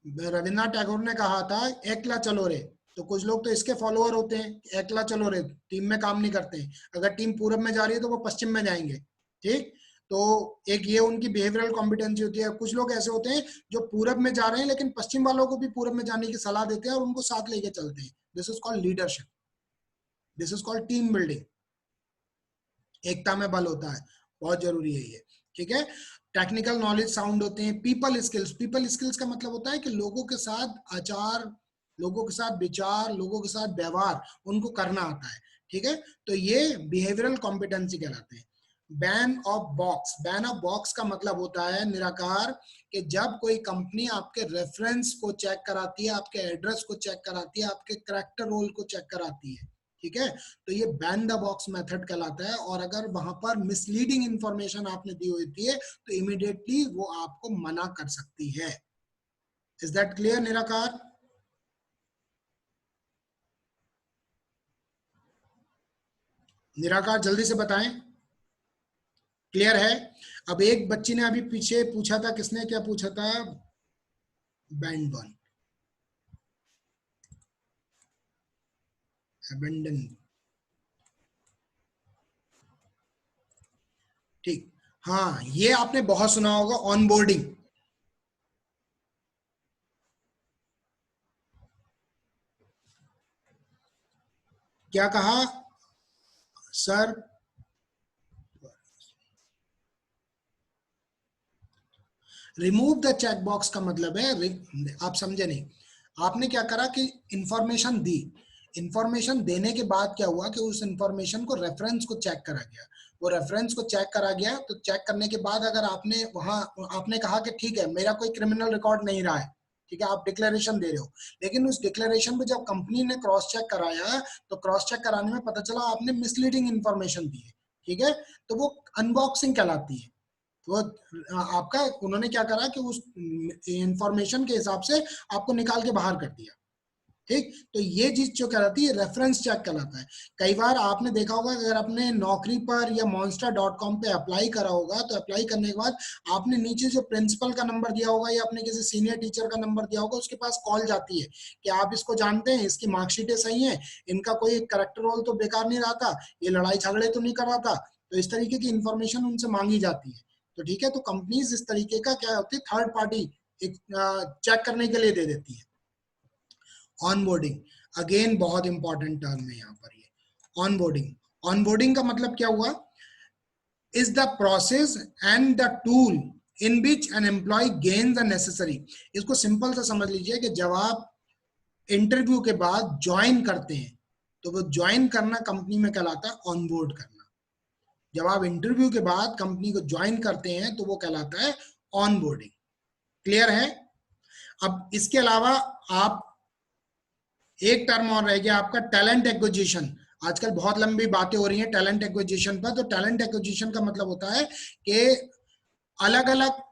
रविन्द्रनाथ टैगोर ने कहा था एकला चलो रे, तो कुछ लोग तो इसके फॉलोअर होते हैं, एकला चलो रे, टीम में काम नहीं करते हैं। अगर टीम पूरब में जा रही है तो वो पश्चिम में जाएंगे। ठीक, तो एक ये उनकी बिहेवियरल कॉम्पिटेंसी होती है। कुछ लोग ऐसे होते हैं जो पूरब में जा रहे हैं लेकिन पश्चिम वालों को भी पूरब में जाने की सलाह देते हैं और उनको साथ लेके चलते हैं। This is called leadership, this is called team building. एकता में बल होता है, बहुत जरूरी है ये। ठीक है, टेक्निकल नॉलेज साउंड होते हैं। पीपल स्किल्स, पीपल स्किल्स का मतलब होता है कि लोगों के साथ आचार, लोगों के साथ विचार, लोगों के साथ व्यवहार उनको करना आता है। ठीक है, तो ये बिहेवियरल कॉम्पिटेंसी कहलाते हैं। Ban of box, ban of box का मतलब होता है निराकार कि जब कोई कंपनी आपके रेफरेंस को चेक कराती है, आपके एड्रेस को चेक कराती है, आपके कैरेक्टर रोल को चेक कराती है, ठीक है, तो ये बैन द बॉक्स मेथड कहलाता है। और अगर वहां पर मिसलीडिंग इंफॉर्मेशन आपने दी होती है तो इमीडिएटली वो आपको मना कर सकती है। इज दैट क्लियर निराकार? निराकार जल्दी से बताएं, क्लियर है? अब एक बच्ची ने अभी पीछे पूछा था, किसने क्या पूछा था? बैंड वन, अबेंडन, ठीक। हाँ, ये आपने बहुत सुना होगा, ऑनबोर्डिंग। क्या कहा sir? Remove the check box का मतलब है, आप समझे नहीं। आपने क्या करा कि इंफॉर्मेशन दी, इंफॉर्मेशन देने के बाद क्या हुआ कि उस इंफॉर्मेशन को रेफरेंस को चेक करा गया। वो रेफरेंस को चेक करा गया, तो चेक करने के बाद अगर आपने वहां आपने कहा कि ठीक है मेरा कोई क्रिमिनल रिकॉर्ड नहीं रहा है, ठीक है, आप डिक्लेरेशन दे रहे हो, लेकिन उस डिक्लेरेशन पे जब कंपनी ने क्रॉस चेक कराया तो क्रॉस चेक कराने में पता चला आपने मिसलीडिंग इंफॉर्मेशन दी है। ठीक है, तो वो अनबॉक्सिंग कहलाती है। तो आपका उन्होंने क्या करा कि उस इंफॉर्मेशन के हिसाब से आपको निकाल के बाहर कर दिया। ठीक, तो ये चीज जो कहलाती है रेफरेंस चेक कहलाता है। कई बार आपने देखा होगा अगर आपने नौकरी पर या monster.com पे अप्लाई करा होगा तो अप्लाई करने के बाद आपने नीचे जो प्रिंसिपल का नंबर दिया होगा या अपने किसी सीनियर टीचर का नंबर दिया होगा, उसके पास कॉल जाती है कि आप इसको जानते हैं, इसकी मार्कशीटें सही है, इनका कोई करेक्टर रोल तो बेकार नहीं रहा था, ये लड़ाई झगड़े तो नहीं कर रहा था, तो इस तरीके की इंफॉर्मेशन उनसे मांगी जाती है। तो ठीक है, तो कंपनीज इस तरीके का क्या होती है, थर्ड पार्टी एक चेक करने के लिए दे देती है। ऑनबोर्डिंग अगेन बहुत इंपॉर्टेंट टर्म है यहाँ पर ये ऑनबोर्डिंग। ऑनबोर्डिंग का मतलब क्या हुआ? Is the process and the tool in which an employee gain the necessary. इसको सिंपल सा समझ लीजिए कि जब आप इंटरव्यू के बाद ज्वाइन करते हैं तो वो ज्वाइन करना कंपनी में कहलाता है ऑनबोर्ड करना। जब आप इंटरव्यू के बाद कंपनी को ज्वाइन करते हैं तो वो कहलाता है ऑनबोर्डिंग। क्लियर है? अब इसके अलावा आप एक टर्म और रह गया आपका टैलेंट एक्विजिशन। आजकल बहुत लंबी बातें हो रही हैं टैलेंट एक्विजिशन पर। तो टैलेंट एक्विजिशन का मतलब होता है कि अलग अलग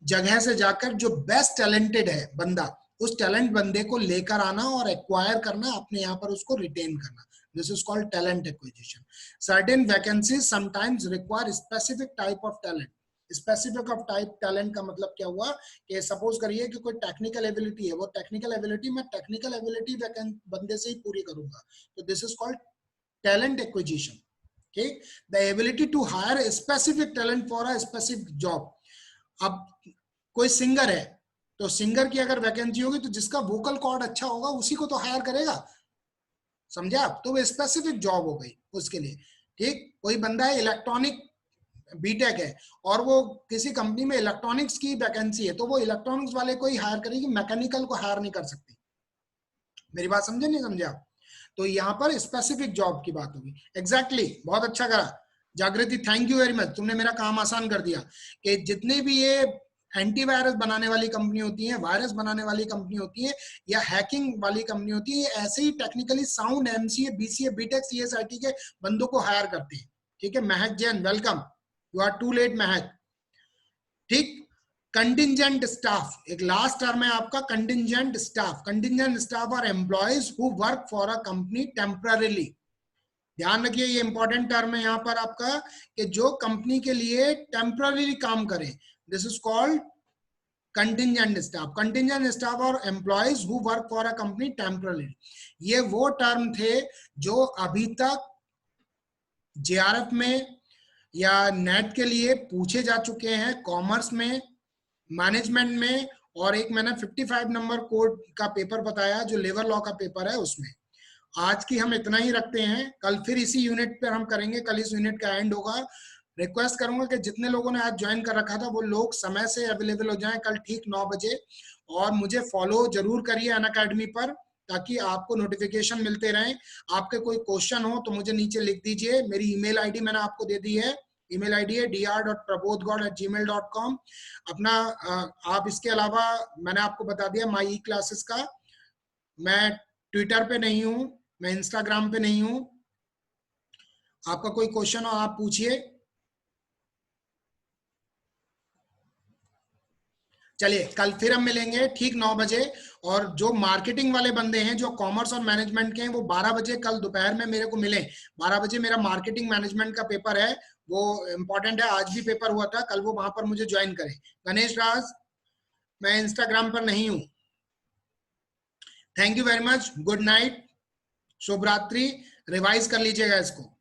जगह से जाकर जो बेस्ट टैलेंटेड है बंदा, उस टैलेंट बंदे को लेकर आना और एक्वायर करना, अपने यहाँ पर उसको रिटेन करना। This is called talent acquisition. Certain vacancies sometimes require specific type of talent. Specific of type talent का मतलब क्या हुआ कि सपोज करिए कि कोई टेक्निकल एबिलिटी है, वो टेक्निकल एबिलिटी मैं टेक्निकल एबिलिटी बंदे से ही पूरी करूंगा, तो this is called talent acquisition. ठीक, the ability to hire specific talent for a specific job. अब कोई सिंगर है तो सिंगर की अगर वैकेंसी होगी तो जिसका वोकल कॉर्ड अच्छा होगा उसी को तो हायर करेगा, समझे आप? तो वो स्पेसिफिक जॉब हो गई उसके लिए। ठीक, कोई बंदा है इलेक्ट्रॉनिक बीटेक है और वो किसी कंपनी में इलेक्ट्रॉनिक्स की वैकेंसी है तो वो इलेक्ट्रॉनिक्स वाले को ही हायर करेगी, मैकेनिकल को हायर नहीं कर सकती। मेरी बात समझे नहीं समझे आप? तो यहाँ पर स्पेसिफिक जॉब की बात होगी। एग्जैक्टली, बहुत अच्छा करा जागृति, थैंक यू वेरी मच, तुमने मेरा काम आसान कर दिया। कि जितने भी ये एंटीवायरस बनाने वाली कंपनी होती है, वायरस बनाने वाली कंपनी होती है या हैकिंग वाली कंपनी होती है, ऐसे ही technically sound MCA BCA BTech CSIT के बंदों को हायर करते हैं। ठीक है, Mahak Jain welcome, you are too late Mahak. ठीक, कंटिजेंट स्टाफ एक लास्ट टर्म है आपका, contingent staff. Contingent staff are employees who work for a company temporarily. ध्यान रखिए ये इंपॉर्टेंट टर्म है यहाँ पर आपका कि जो कंपनी के लिए टेम्पररी काम करें, this is called contingent staff और employees who work for a company temporary, ये वो टर्म थे जो अभी तक जेआरएफ में या नेट के लिए पूछे जा चुके हैं, कॉमर्स में, मैनेजमेंट में, और एक मैंने 55 नंबर कोड का पेपर बताया जो लेबर लॉ का पेपर है उसमें। आज की हम इतना ही रखते हैं, कल फिर इसी यूनिट पर हम करेंगे, कल इस यूनिट का एंड होगा। रिक्वेस्ट करूंगा कि जितने लोगों ने आज ज्वाइन कर रखा था वो लोग समय से अवेलेबल हो जाएं कल ठीक 9 बजे, और मुझे फॉलो जरूर करिए अनअकैडमी पर, ताकि आपको नोटिफिकेशन मिलते रहें। आपके कोई क्वेश्चन हो तो मुझे नीचे लिख दीजिए, मेरी ईमेल आईडी मैंने आपको दे दी है, ईमेल आईडी है dr.prabodhgod@gmail.com। अपना आप इसके अलावा मैंने आपको बता दिया माई ई क्लासेस का, मैं ट्विटर पे नहीं हूं, मैं इंस्टाग्राम पे नहीं हूं। आपका कोई क्वेश्चन हो आप पूछिए। चलिए कल फिर हम मिलेंगे ठीक 9 बजे, और जो मार्केटिंग वाले बंदे हैं जो कॉमर्स और मैनेजमेंट के हैं वो 12 बजे कल दोपहर में मेरे को मिले। 12 बजे मेरा मार्केटिंग मैनेजमेंट का पेपर है, वो इंपॉर्टेंट है, आज भी पेपर हुआ था, कल वो वहां पर मुझे ज्वाइन करें। गणेश राज, मैं इंस्टाग्राम पर नहीं हूं। Thank you very much, good night, शुभ रात्रि, रिवाइज कर लीजिएगा इसको।